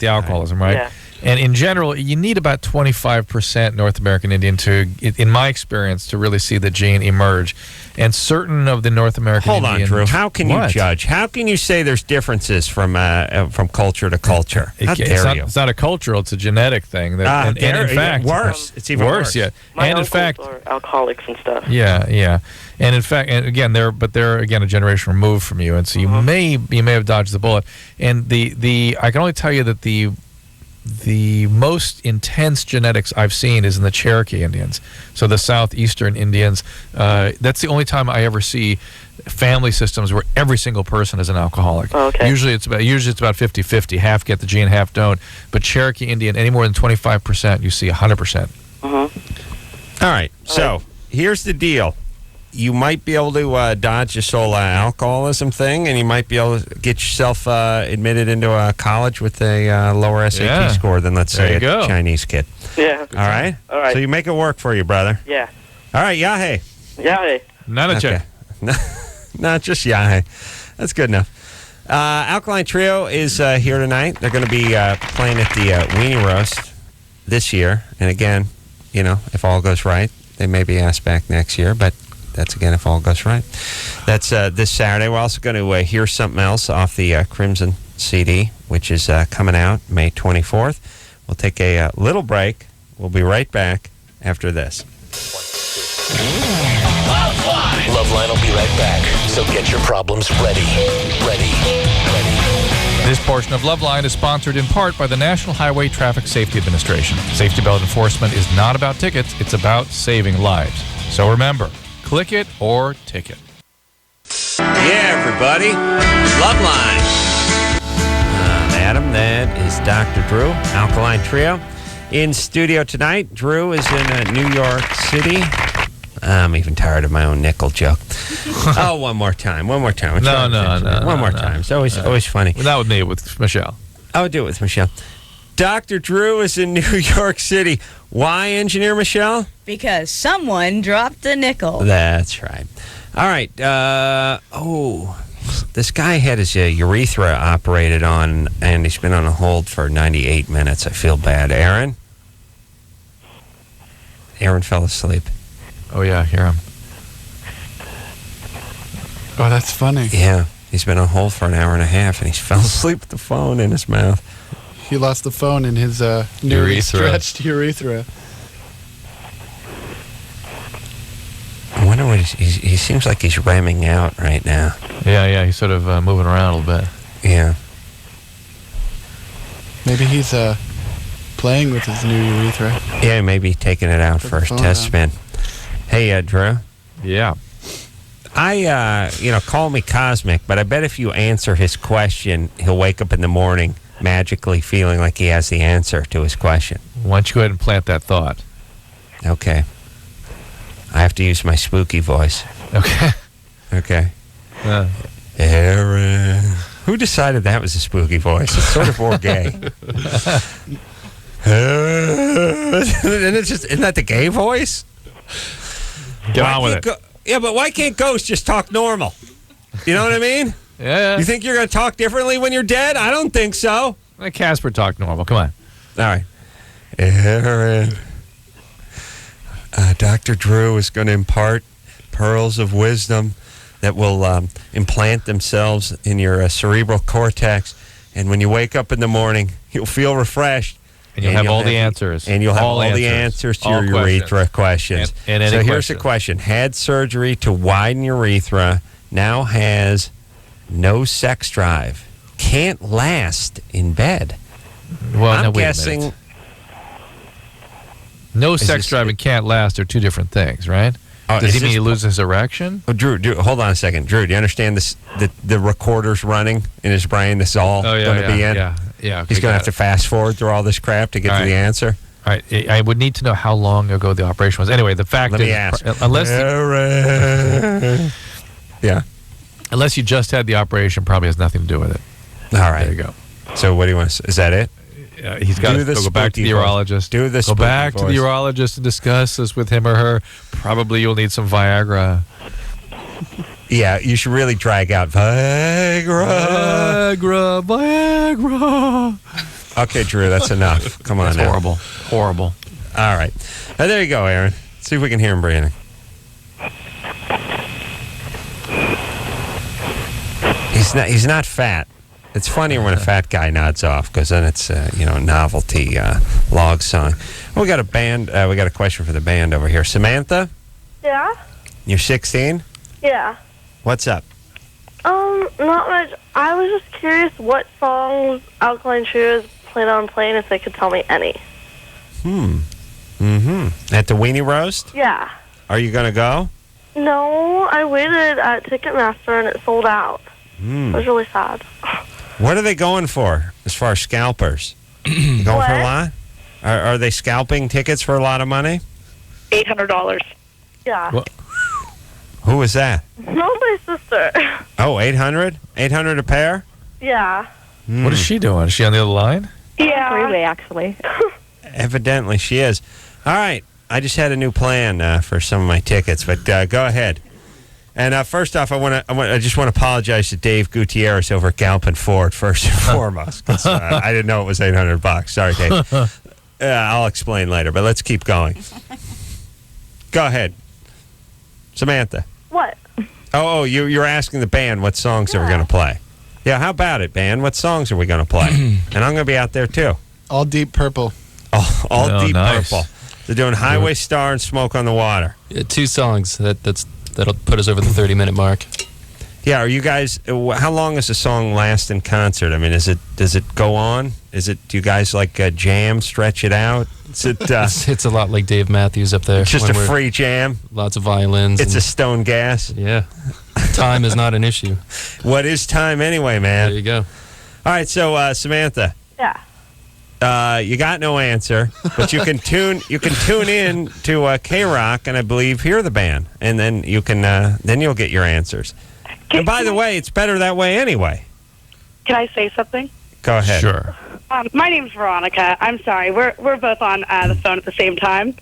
Speaker 1: alcoholism, right?
Speaker 14: Yeah.
Speaker 1: And in general, you need about 25% North American Indian in my experience, to really see the gene emerge. And certain of the North American Indian...
Speaker 3: Hold on, Drew. How can you judge? How can you say there's differences from culture to culture? How dare you?
Speaker 1: It's not a cultural, it's a genetic thing.
Speaker 3: And in fact... Worse. It's even worse.
Speaker 1: Yeah.
Speaker 14: My
Speaker 1: and in
Speaker 14: uncles
Speaker 1: fact...
Speaker 14: are alcoholics and stuff.
Speaker 1: Yeah. And in fact, and again, they're a generation removed from you, and so you may have dodged the bullet. And I can only tell you that the most intense genetics I've seen is in the Cherokee Indians, so the southeastern Indians. That's the only time I ever see family systems where every single person is an alcoholic.
Speaker 14: Oh, okay.
Speaker 1: Usually it's about 50-50. Half get the gene, half don't. But Cherokee Indian, any more than 25%, you see 100%.
Speaker 3: All right. So here's the deal. You might be able to dodge this whole alcoholism thing, and you might be able to get yourself admitted into a college with a lower SAT score than, let's say, a Chinese kid.
Speaker 14: Yeah.
Speaker 3: All right?
Speaker 14: All right.
Speaker 3: So you make it work for you, brother.
Speaker 14: Yeah.
Speaker 3: All right, Yahe.
Speaker 1: Nanache.
Speaker 3: Not just Yahe. That's good enough. Alkaline Trio is here tonight. They're going to be playing at the Weenie Roast this year. And again, if all goes right, they may be asked back next year, but that's, again, if all goes right. That's this Saturday. We're also going to hear something else off the Crimson CD, which is coming out May 24th. We'll take a little break. We'll be right back after this.
Speaker 12: LoveLine will be right back, so get your problems ready.
Speaker 1: This portion of LoveLine is sponsored in part by the National Highway Traffic Safety Administration. Safety belt enforcement is not about tickets, it's about saving lives. So remember, click it or ticket.
Speaker 3: everybody. LoveLine. Adam, that is Dr. Drew, Alkaline Trio. In studio tonight, Drew is in New York City. I'm even tired of my own nickel joke. Oh, one more time.
Speaker 1: No.
Speaker 3: One more time. It's always funny.
Speaker 1: Not with me, with Michelle.
Speaker 3: I would do it with Michelle. Dr. Drew is in New York City. Why, Engineer Michelle?
Speaker 11: Because someone dropped a nickel.
Speaker 3: That's right. All right. This guy had his urethra operated on, and he's been on a hold for 98 minutes. I feel bad. Aaron fell asleep.
Speaker 1: Oh, yeah, hear him.
Speaker 6: Oh, that's funny.
Speaker 3: Yeah, he's been on hold for an hour and a half, and he's fell asleep with the phone in his mouth.
Speaker 6: He lost the phone in his newly stretched urethra.
Speaker 3: I wonder what he seems like he's ramming out right now.
Speaker 1: Yeah, he's sort of moving around a little bit.
Speaker 3: Yeah.
Speaker 6: Maybe he's playing with his new urethra.
Speaker 3: Yeah, maybe taking it out for a test spin. Hey, Drew.
Speaker 1: Yeah.
Speaker 3: Call me cosmic, but I bet if you answer his question, he'll wake up in the morning magically feeling like he has the answer to his question.
Speaker 1: Why don't you go ahead and plant that thought?
Speaker 3: Okay. I have to use my spooky voice. Okay. Aaron. Who decided that was a spooky voice? It's sort of more gay. And it's just, isn't that the gay voice?
Speaker 1: Get on with it.
Speaker 3: Yeah, but why can't ghosts just talk normal? You know what I mean?
Speaker 1: Yeah.
Speaker 3: You think you're going to talk differently when you're dead? I don't think so.
Speaker 1: Let Casper talk normal. Come on.
Speaker 3: All right. Aaron. Dr. Drew is going to impart pearls of wisdom that will implant themselves in your cerebral cortex. And when you wake up in the morning, you'll feel refreshed.
Speaker 1: And you'll have all the answers.
Speaker 3: And you'll have all the answers to your urethra questions.
Speaker 1: And
Speaker 3: so here's the question. Had surgery to widen urethra, now has no sex drive. Can't last in bed.
Speaker 1: Well,
Speaker 3: I'm
Speaker 1: now, wait
Speaker 3: guessing...
Speaker 1: a minute. No sex drive and can't last are two different things, right? Does he mean he loses his erection?
Speaker 3: Oh, Drew, hold on a second. Drew, do you understand this? The recorder's running in his brain. This is all going to be in?
Speaker 1: Yeah. Okay,
Speaker 3: he's going to have to fast forward through all this crap to get to the answer?
Speaker 1: All right. I would need to know how long ago the operation was. Anyway, the fact
Speaker 3: Let
Speaker 1: is...
Speaker 3: me ask. Yeah.
Speaker 1: Unless you just had the operation, probably has nothing to do with it.
Speaker 3: All right.
Speaker 1: There you go.
Speaker 3: So what do you want to... Is that it?
Speaker 1: He's got to go back to the urologist. Go back to the urologist and discuss this with him or her. Probably you'll need some Viagra.
Speaker 3: Yeah, you should really drag out Viagra. Okay, Drew, that's enough. Come on now.
Speaker 1: Horrible.
Speaker 3: All right. There you go, Aaron. See if we can hear him breathing. He's not fat. It's funnier when a fat guy nods off because then it's a novelty log song. We got a band. We got a question for the band over here. Samantha,
Speaker 7: Yeah?
Speaker 3: you're 16.
Speaker 7: Yeah.
Speaker 3: What's up?
Speaker 7: Not much. I was just curious what songs Alkaline Trio is planning on playing, if they could tell me any.
Speaker 3: At the Weenie Roast?
Speaker 7: Yeah.
Speaker 3: Are you going to go?
Speaker 7: No, I waited at Ticketmaster and it sold out. It was really sad.
Speaker 3: What are they going for as far as scalpers? You going for a lot? Are they scalping tickets for a lot of money?
Speaker 7: $800. Yeah.
Speaker 3: What? Who is that?
Speaker 7: No, my sister.
Speaker 3: Oh, 800? 800 a pair?
Speaker 7: Yeah.
Speaker 1: What is she doing? Is she on the other line?
Speaker 7: Yeah. Three-way, actually.
Speaker 3: Evidently she is. All right. I just had a new plan for some of my tickets, but go ahead. And first off, I just want to apologize to Dave Gutierrez over at Galpin Ford first and foremost. 'Cause, I didn't know it was $800. Sorry, Dave. I'll explain later, but let's keep going. Go ahead, Samantha.
Speaker 7: What?
Speaker 3: Oh, you're asking the band what songs are we going to play? Yeah, how about it, band? What songs are we going to play? And I'm going to be out there too.
Speaker 6: All Deep Purple.
Speaker 3: All Deep
Speaker 5: nice.
Speaker 3: Purple. They're doing Highway Star and Smoke on the Water.
Speaker 5: Yeah, 2 songs. That'll put us over the 30-minute mark.
Speaker 3: Yeah, are you guys? How long does a song last in concert? I mean, does it go on? Do you guys like jam, stretch it out? Is it?
Speaker 5: It's a lot like Dave Matthews up there.
Speaker 3: It's just a free jam.
Speaker 5: Lots of violins.
Speaker 3: It's a stone gas.
Speaker 5: Yeah. Time is not an issue.
Speaker 3: What is time anyway, man?
Speaker 5: There you go.
Speaker 3: All right, so Samantha.
Speaker 7: Yeah.
Speaker 3: You got no answer, but you can tune in to K-Rock, and I believe hear the band, and then you can then you'll get your answers. And by the way, it's better that way anyway.
Speaker 7: Can I say something?
Speaker 3: Go ahead.
Speaker 1: Sure.
Speaker 7: My name's Veronica. I'm sorry. We're both on the phone at the same time.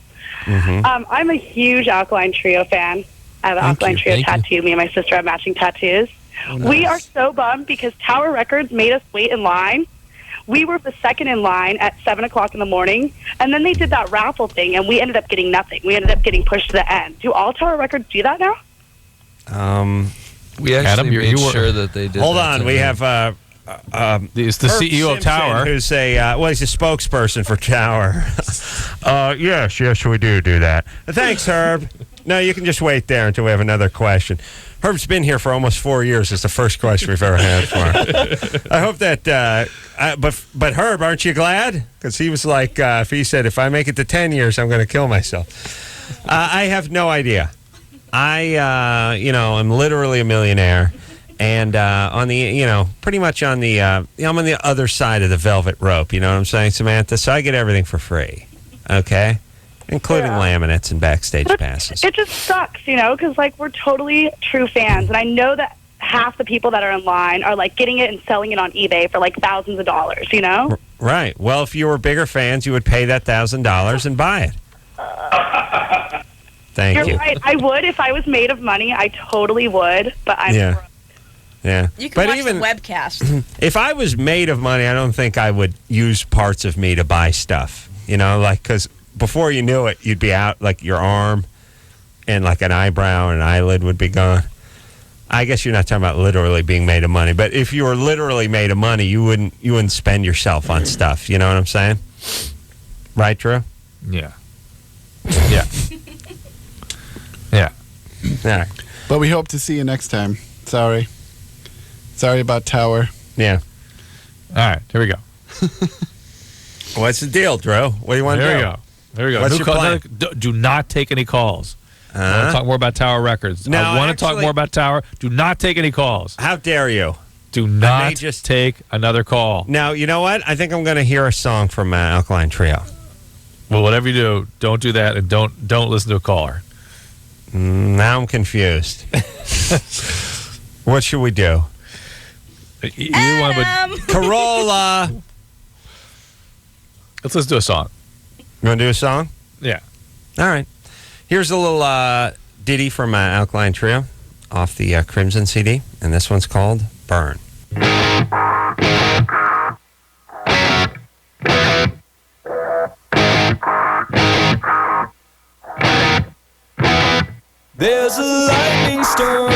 Speaker 3: Mm-hmm.
Speaker 7: I'm a huge Alkaline Trio fan. I have an Alkaline Trio tattoo. Me and my sister have matching tattoos.
Speaker 6: Oh, nice.
Speaker 7: We are so bummed because Tower Records made us wait in line. We were the second in line at 7 o'clock in the morning, and then they did that raffle thing, and we ended up getting nothing. We ended up getting pushed to the end. Do all Tower Records do that now?
Speaker 5: We actually
Speaker 1: Adam,
Speaker 5: made sure that they did.
Speaker 3: Hold on, we have
Speaker 1: it's the
Speaker 3: Herb
Speaker 1: CEO of Tower,
Speaker 3: who's he's a spokesperson for Tower. Yes, we do that. Thanks, Herb. No, you can just wait there until we have another question. Herb's been here for almost 4 years. It's the first question we've ever had for him. I hope that, but Herb, aren't you glad? Because he was like, if I make it to 10 years, I'm going to kill myself. I have no idea. I'm literally a millionaire. And pretty much on the, I'm on the other side of the velvet rope. You know what I'm saying, Samantha? So I get everything for free, okay, including laminates and backstage passes.
Speaker 7: It just sucks, because we're totally true fans, and I know that half the people that are in line are getting it and selling it on eBay for thousands of dollars.
Speaker 3: Right. Well, if you were bigger fans, you would pay that $1,000 and buy it. Thank you.
Speaker 7: You're right. I would if I was made of money. I totally would, but I'm.
Speaker 3: Yeah. Yeah.
Speaker 11: You can watch the webcast.
Speaker 3: If I was made of money, I don't think I would use parts of me to buy stuff. Because before you knew it, you'd be out, your arm and an eyebrow and an eyelid would be gone. I guess you're not talking about literally being made of money, but if you were literally made of money, you wouldn't spend yourself on stuff. You know what I'm saying? Right, Drew?
Speaker 1: Yeah. Yeah. Yeah.
Speaker 3: All right.
Speaker 6: But we hope to see you next time. Sorry about Tower.
Speaker 3: Yeah.
Speaker 1: All right, here we go.
Speaker 3: What's the deal, Drew? What do you want to do?
Speaker 1: There we go.
Speaker 3: What's your plan?
Speaker 1: Do not take any calls. I want to talk more about Tower Records.
Speaker 3: No,
Speaker 1: I want to talk more about Tower. Do not take any calls.
Speaker 3: How dare you?
Speaker 1: Do not take another call.
Speaker 3: Now, you know what? I think I'm going to hear a song from Alkaline Trio.
Speaker 1: Well, whatever you do, don't do that, and don't listen to a caller.
Speaker 3: Now I'm confused. What should we do? Corolla.
Speaker 1: Let's do a song.
Speaker 3: You want to do a song?
Speaker 1: Yeah.
Speaker 3: All right. Here's a little ditty from Alkaline Trio off the Crimson CD, and this one's called Burn.
Speaker 15: There's a lightning storm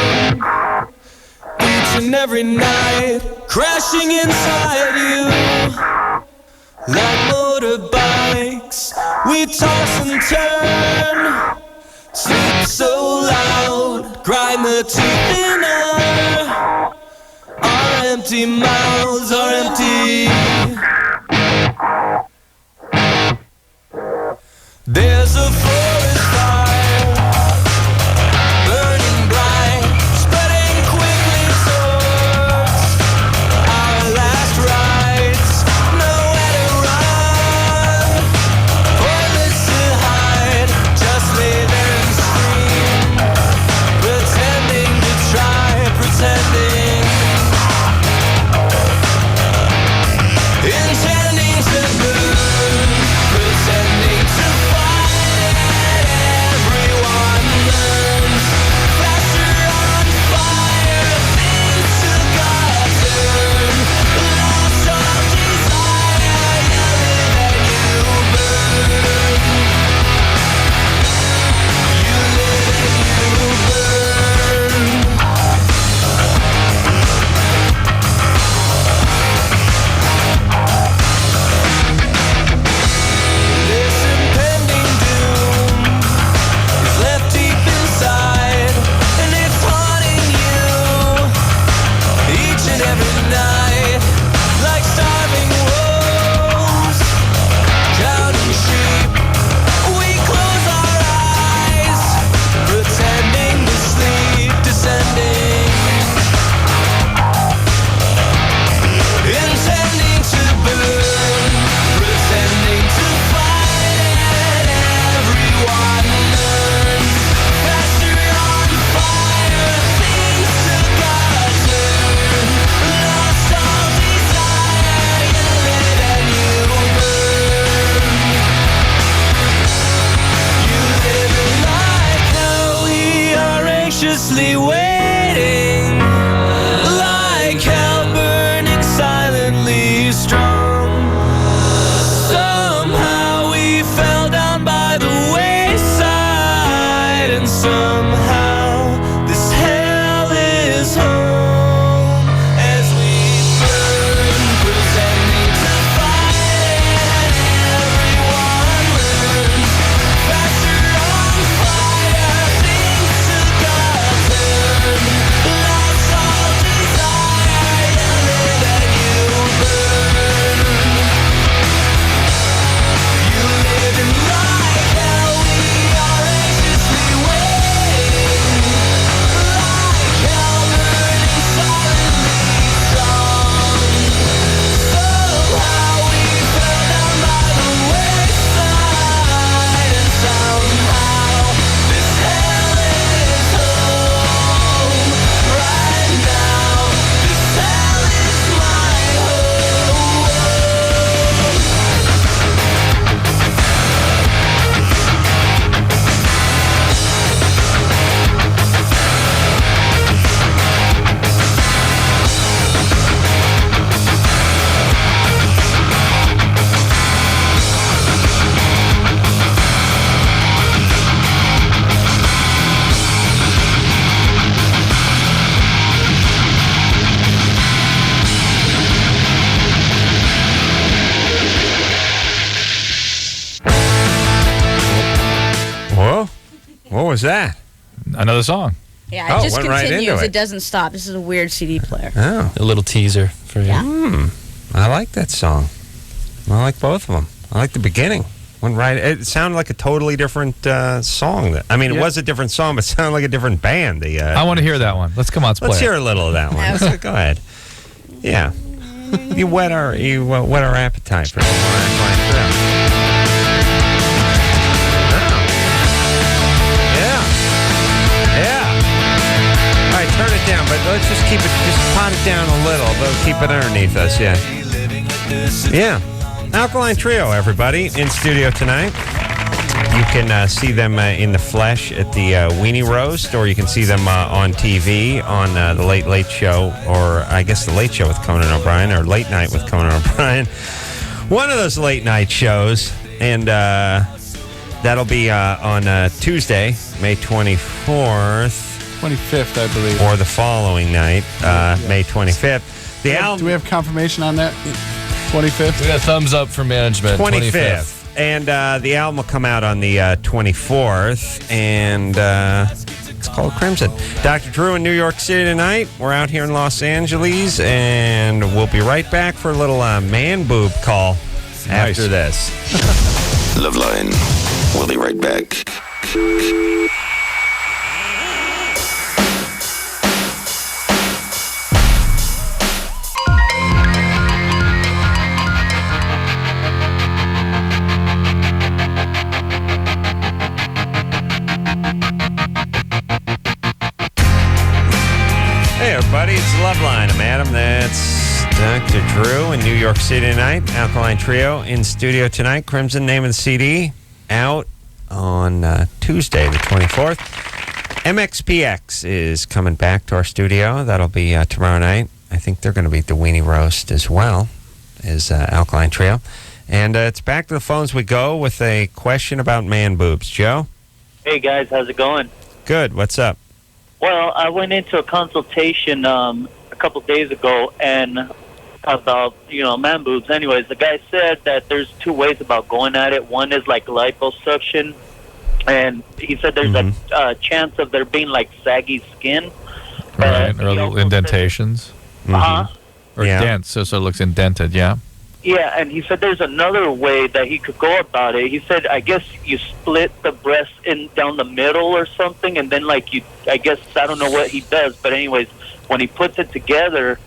Speaker 15: each and every night, crashing inside you like motorbikes. We toss and turn, sleep so loud, grind the teeth in our empty mouths are empty. There's a forest fire burning bright, spreading quickly towards our last rites. Nowhere to run, pointless to hide, just lay there and scream, pretending to try, pretending, intending to burn, pretending to fight everyone learns. Faster on fire, things took a turn. Lost of desire, you live and you burn. You live and you burn. This impending doom is left deep inside, and it's haunting you each and every night, like starving wolves, counting sheep. We close our eyes, pretending to sleep, descending.
Speaker 3: was that?
Speaker 1: Another song.
Speaker 11: Yeah, it just
Speaker 3: went right
Speaker 11: continues.
Speaker 3: into
Speaker 11: It
Speaker 3: it.
Speaker 11: doesn't stop. This is a weird CD player.
Speaker 3: Oh.
Speaker 5: A little teaser for you.
Speaker 11: Yeah.
Speaker 3: I like that song. I like both of them. I like the beginning. Went right. It sounded like a totally different song. It was a different song, but it sounded like a different band.
Speaker 1: I want to hear that one. Let's play
Speaker 3: Let's hear
Speaker 1: it.
Speaker 3: a little of that one. Go ahead. Yeah. You whet our appetite for more Alkaline Trio. Yeah. All right, turn it down, but let's just pot it down a little, but keep it underneath us, yeah. Yeah. Alkaline Trio, everybody, in studio tonight. You can see them in the flesh at the Weenie Roast, or you can see them on TV on the Late Late Show, or I guess the Late Show with Conan O'Brien, or Late Night with Conan O'Brien. One of those late night shows, and that'll be on Tuesday, May 24th.
Speaker 6: 25th, I believe.
Speaker 3: Or the following night, May 25th.
Speaker 6: Do we have confirmation on that? 25th?
Speaker 5: We got thumbs up for management.
Speaker 3: 25th. And the album will come out on the 24th, and it's called Crimson. Dr. Drew in New York City tonight. We're out here in Los Angeles, and we'll be right back for a little man boob call after this.
Speaker 12: LoveLine. We'll be right back.
Speaker 3: Hey everybody, it's LoveLine. I'm Adam. That's Dr. Drew in New York City tonight. Alkaline Trio in studio tonight. Crimson, name of the CD, out on Tuesday the 24th. MXPX is coming back to our studio. That'll be tomorrow night. I think they're going to be at the Weenie Roast as well as Alkaline Trio. And it's back to the phones we go with a question about man boobs. Joe?
Speaker 16: Hey guys, how's it going?
Speaker 3: Good. What's up?
Speaker 16: Well, I went into a consultation a couple days ago and about, man boobs. Anyways, the guy said that there's two ways about going at it. One is like liposuction, and he said there's a chance of there being like saggy skin.
Speaker 1: Right, or little indentations.
Speaker 16: Uh-huh.
Speaker 1: Or dents, so it looks indented, yeah.
Speaker 16: Yeah, and he said there's another way that he could go about it. He said, I guess you split the breast down the middle or something, and then I don't know what he does, but anyways, when he puts it together,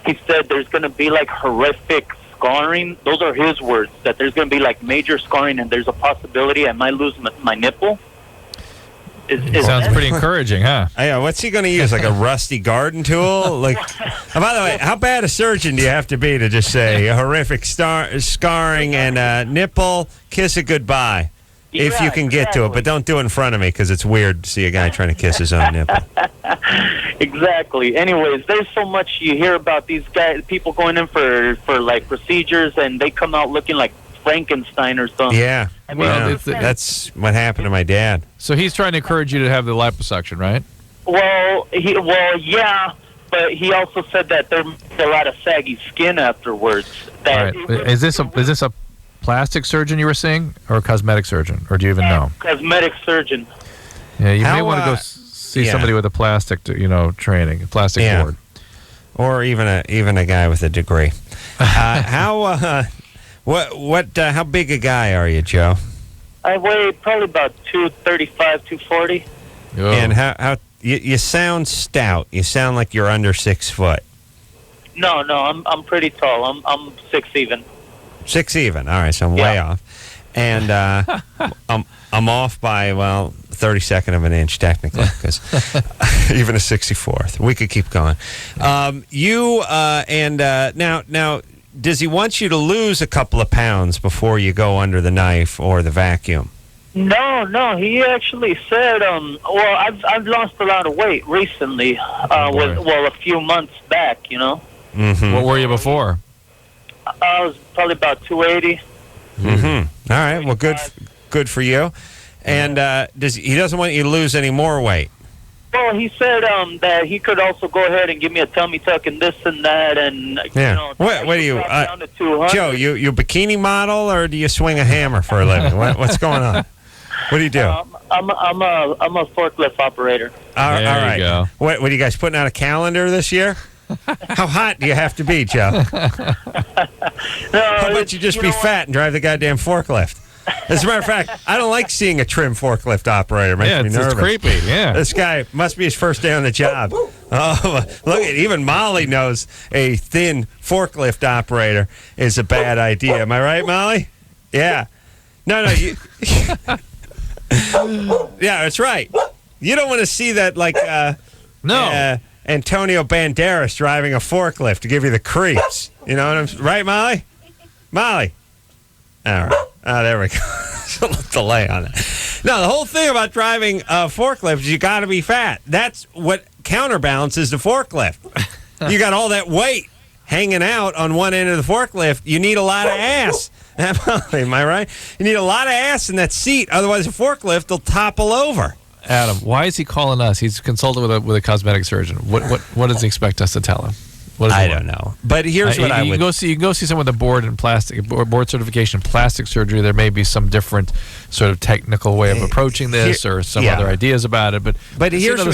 Speaker 16: he said there's going to be like horrific scarring. Those are his words, that there's going to be like major scarring, and there's a possibility I might lose my nipple.
Speaker 1: Sounds pretty encouraging, huh?
Speaker 3: Yeah, what's he going to use? Like a rusty garden tool? By the way, how bad a surgeon do you have to be to just say horrific scarring and nipple, kiss it goodbye, if you can get to it, but don't do it in front of me because it's weird to see a guy trying to kiss his own nipple.
Speaker 16: Exactly. Anyways, there's so much you hear about these guys, people going in for like procedures, and they come out looking like Frankenstein or something.
Speaker 3: Yeah. Well, that's what happened to my dad.
Speaker 1: So he's trying to encourage you to have the liposuction, right?
Speaker 16: Well, yeah, but he also said that there's a lot of saggy skin afterwards.
Speaker 1: All right. Is this a plastic surgeon you were seeing, or a cosmetic surgeon, or do you even know?
Speaker 16: Cosmetic surgeon.
Speaker 1: Yeah, you may want to go see somebody with a plastic, training, plastic board,
Speaker 3: or even a guy with a degree. How big a guy are you, Joe?
Speaker 16: I weigh probably about 235, 240.
Speaker 1: Oh.
Speaker 3: And how you sound stout. You sound like you're under 6 foot.
Speaker 16: No, I'm pretty tall. I'm 6 even.
Speaker 3: 6 even. All right, so I'm way off. And I'm off by 32nd of an inch technically, because even a 64th. We could keep going. Now. Does he want you to lose a couple of pounds before you go under the knife or the vacuum?
Speaker 16: No. He actually said, I've lost a lot of weight recently. A few months back,
Speaker 3: Mm-hmm.
Speaker 1: What were you before?
Speaker 16: I was probably about 280.
Speaker 3: Mm-hmm. All right. Well, good for you. And he doesn't want you to lose any more weight?
Speaker 16: Well, he said that he could also go ahead and give me a tummy tuck and this and that, and
Speaker 3: what are you,
Speaker 16: down to 200.
Speaker 3: Joe? You bikini model, or do you swing a hammer for a living? What's going on? What do you do?
Speaker 16: I'm a forklift operator.
Speaker 3: All
Speaker 1: There
Speaker 3: right.
Speaker 1: you go.
Speaker 3: What are you guys putting out a calendar this year? How hot do you have to be, Joe? How about you just be fat and drive the goddamn forklift? As a matter of fact, I don't like seeing a trim forklift operator. It makes me nervous.
Speaker 1: It's creepy. Yeah.
Speaker 3: This guy must be his first day on the job. Oh, look at even Molly knows a thin forklift operator is a bad idea. Am I right, Molly? Yeah. No. Yeah, that's right. You don't want to see that Antonio Banderas driving a forklift to give you the creeps. You know what I'm right, Molly? Molly. All right. Oh, there we go. A little delay on that. No, the whole thing about driving a forklift is you got to be fat. That's what counterbalances the forklift. You got all that weight hanging out on one end of the forklift. You need a lot of ass. Am I right? You need a lot of ass in that seat. Otherwise, the forklift will topple over.
Speaker 1: Adam, why is he calling us? He's consulted with a cosmetic surgeon. What does he expect us to tell him?
Speaker 3: I don't know. But here's what I would...
Speaker 1: You can go see someone with a board certification in plastic surgery. There may be some different sort of technical way of approaching this or some other ideas about it. But here's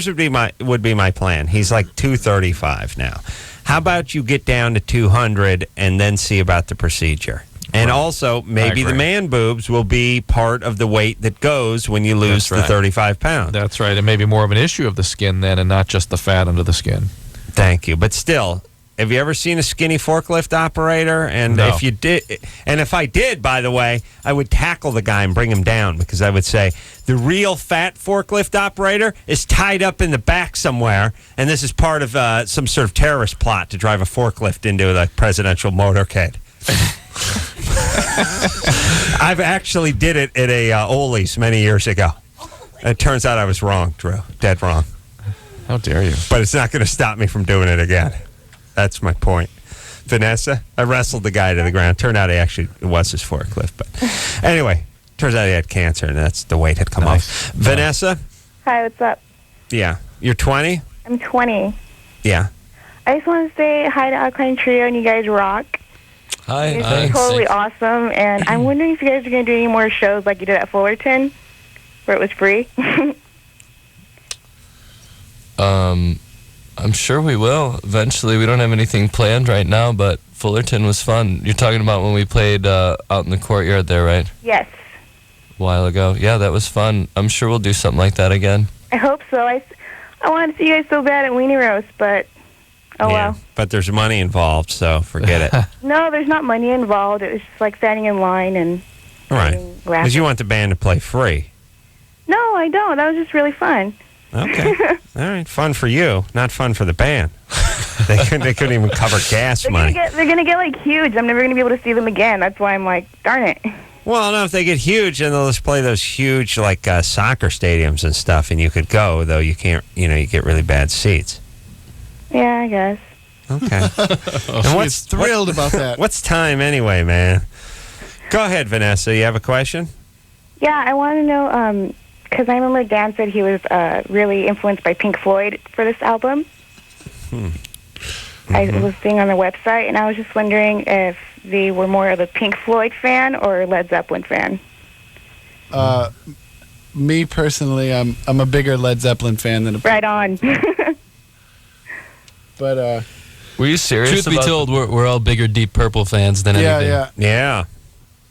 Speaker 1: would be my plan. He's like 235 now. How about you get down to 200 and then see about the procedure? And also, maybe the man boobs will be part of the weight that goes when you lose the 35 pounds. That's right. It may be more of an issue of the skin then and not just the fat under the skin.
Speaker 3: Thank you. But still, have you ever seen a skinny forklift operator? And
Speaker 1: No.
Speaker 3: if you did, and if I did, by the way, I would tackle the guy and bring him down because I would say the real fat forklift operator is tied up in the back somewhere, and this is part of some sort of terrorist plot to drive a forklift into the presidential motorcade. I've actually did it at a Ole's many years ago. It turns out I was wrong, Drew. Dead wrong.
Speaker 1: How dare you?
Speaker 3: But it's not going to stop me from doing it again. That's my point. Vanessa, I wrestled the guy to the ground. Turned out it was his forklift. But anyway, turns out he had cancer, and that's the weight had come off. Vanessa?
Speaker 7: Hi, what's up?
Speaker 3: Yeah. You're 20?
Speaker 7: I'm 20.
Speaker 3: Yeah.
Speaker 7: I just want to say hi to Alkaline Trio, and you guys rock.
Speaker 5: Hi.
Speaker 7: It's totally awesome, and I'm wondering if you guys are going to do any more shows like you did at Fullerton, where it was free.
Speaker 5: I'm sure we will. Eventually, we don't have anything planned right now, but Fullerton was fun. You're talking about when we played out in the courtyard there, right?
Speaker 7: Yes.
Speaker 5: A while ago. Yeah, that was fun. I'm sure we'll do something like that again.
Speaker 7: I hope so. I wanted to see you guys so bad at Weenie Roast, but well.
Speaker 3: But there's money involved, so forget it.
Speaker 7: No, there's not money involved. It was just like standing in line and
Speaker 3: Right. Because you want the band to play free.
Speaker 7: No, I don't. That was just really fun.
Speaker 3: Okay. All right. Fun for you, not fun for the band. They couldn't even cover gas money.
Speaker 7: They're gonna get like huge. I'm never gonna be able to see them again. That's why I'm like, darn it.
Speaker 3: Well, no, if they get huge, then they'll just play those huge like soccer stadiums and stuff, and you could go, though you can't. You get really bad seats.
Speaker 7: Yeah, I guess.
Speaker 3: Okay.
Speaker 6: And what's thrilled about that?
Speaker 3: What's time anyway, man? Go ahead, Vanessa. You have a question?
Speaker 7: Yeah, I want to know because I remember Dan said he was really influenced by Pink Floyd for this album. I was seeing on the website, and I was just wondering if they were more of a Pink Floyd fan or a Led Zeppelin fan.
Speaker 6: Me personally, I'm a bigger Led Zeppelin fan than a.
Speaker 7: Right on.
Speaker 6: But
Speaker 5: were you serious?
Speaker 4: Truth be told, we're all bigger Deep Purple fans than anything.
Speaker 3: Yeah.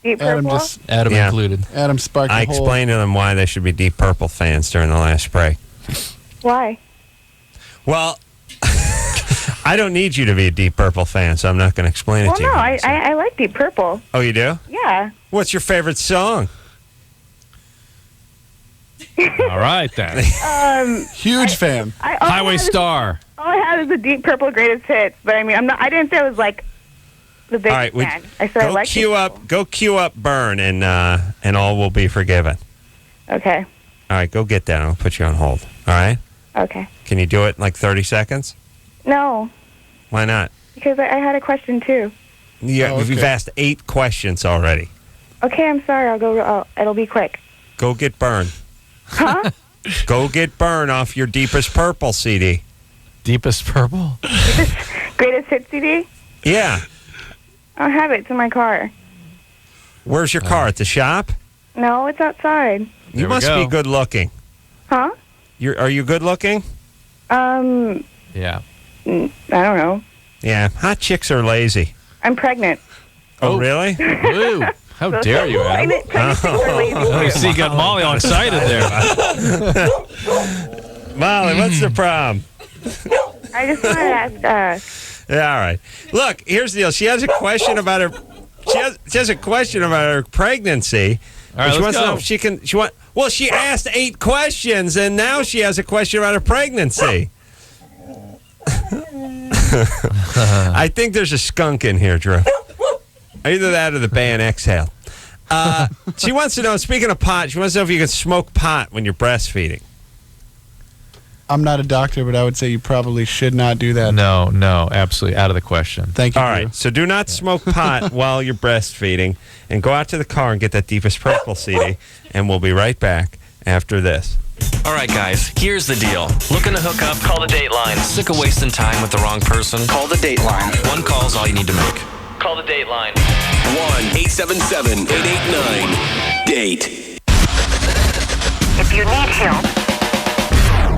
Speaker 7: Deep
Speaker 6: Adam
Speaker 7: Purple?
Speaker 6: Adam
Speaker 4: included.
Speaker 6: Adam sparked
Speaker 3: I
Speaker 6: a whole.
Speaker 3: explained to them why they should be Deep Purple fans during the last break.
Speaker 7: Why?
Speaker 3: Well, I don't need you to be a Deep Purple fan, so I'm not going to explain it
Speaker 7: Well,
Speaker 3: to you.
Speaker 7: no, I like Deep Purple.
Speaker 3: Oh, you do?
Speaker 7: Yeah.
Speaker 3: What's your favorite song?
Speaker 1: All right, then.
Speaker 6: Huge fan.
Speaker 1: Highway Star.
Speaker 7: All I have is the Deep Purple greatest hits, but I mean, I didn't say I was like the biggest
Speaker 3: All right,
Speaker 7: fan. I said I like
Speaker 3: Go queue up Burn, and all will be forgiven.
Speaker 7: Okay.
Speaker 3: All right, go get that. I'll put you on hold. All right?
Speaker 7: Okay.
Speaker 3: Can you do it in like 30 seconds?
Speaker 7: No,
Speaker 3: Why not?
Speaker 7: because I had a question too.
Speaker 3: You've asked 8 questions already.
Speaker 7: Okay, I'm sorry. I'll go. It'll be quick.
Speaker 3: Go get Burn.
Speaker 7: Huh?
Speaker 3: Go get Burn off your Deepest Purple CD.
Speaker 1: Deepest Purple?
Speaker 7: Greatest hit CD?
Speaker 3: Yeah.
Speaker 7: I don't have it. It's in my car.
Speaker 3: Where's your car? At the shop?
Speaker 7: No, it's outside.
Speaker 3: You must be good looking.
Speaker 7: Huh?
Speaker 3: Are you good looking?
Speaker 1: Yeah.
Speaker 7: I don't know.
Speaker 3: Yeah. Hot chicks are lazy.
Speaker 7: I'm pregnant.
Speaker 3: Oh, really?
Speaker 1: Woo. How dare you, Adam?
Speaker 7: Pregnant chicks are lazy.
Speaker 1: Oh, see, you got Molly all excited there.
Speaker 3: Molly, what's the problem?
Speaker 7: I just wanted to ask.
Speaker 3: Yeah, all right. Look, here's the deal. She has a question about her. She has a question about her pregnancy.
Speaker 1: All right,
Speaker 3: she
Speaker 1: let's
Speaker 3: wants to know
Speaker 1: go.
Speaker 3: if she can. Well, she asked 8 questions, and now she has a question about her pregnancy. I think there's a skunk in here, Drew. Either that or the band Exhale. She wants to know, speaking of pot, she wants to know if you can smoke pot when you're breastfeeding.
Speaker 6: I'm not a doctor, but I would say you probably should not do that.
Speaker 1: No, absolutely out of the question.
Speaker 6: Thank you.
Speaker 3: All
Speaker 6: Drew.
Speaker 3: right, so do not smoke pot while you're breastfeeding, and go out to the car and get that Deepest Purple CD, and we'll be right back after this.
Speaker 2: All right, guys, here's the deal. Looking to hook up? Call the Dateline. Sick of wasting time with the wrong person? Call the Dateline. One call's all you need to make. Call the Dateline.
Speaker 12: 1-877-889-DATE.
Speaker 13: If you need help,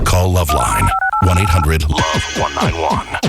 Speaker 17: call LoveLine. 1-800-LOVE-191.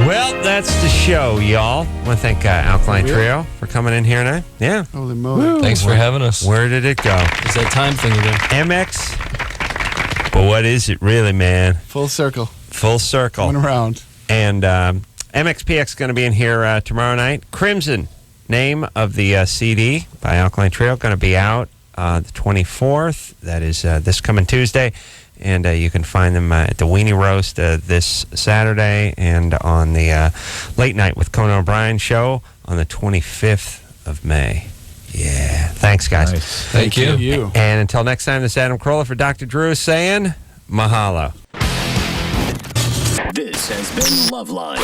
Speaker 3: Well, that's the show, y'all. I want to thank Alkaline Trio for coming in here tonight. Yeah.
Speaker 6: Holy moly.
Speaker 5: Thanks for having us.
Speaker 3: Where did it go?
Speaker 5: It's that time thing again.
Speaker 3: MX. But what is it really, man?
Speaker 6: Full circle.
Speaker 3: Full circle.
Speaker 6: Going around.
Speaker 3: And MXPX is going to be in here tomorrow night. Crimson, name of the CD by Alkaline Trio, going to be out the 24th. That is this coming Tuesday. And you can find them at the Weenie Roast this Saturday and on the Late Night with Conan O'Brien show on the 25th of May. Yeah. Thanks, guys.
Speaker 1: Nice.
Speaker 5: Thank you.
Speaker 3: And until next time, this is Adam Carolla for Dr. Drew saying mahalo.
Speaker 12: This has been LoveLine.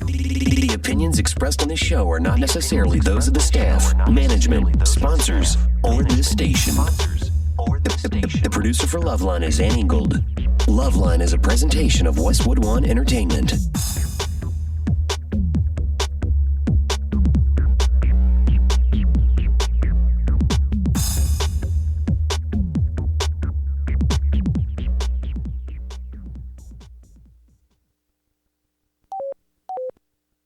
Speaker 12: The opinions expressed on this show are not necessarily those of the staff, management, sponsors, or this station. The producer for LoveLine is Annie Gold. LoveLine is a presentation of Westwood One Entertainment.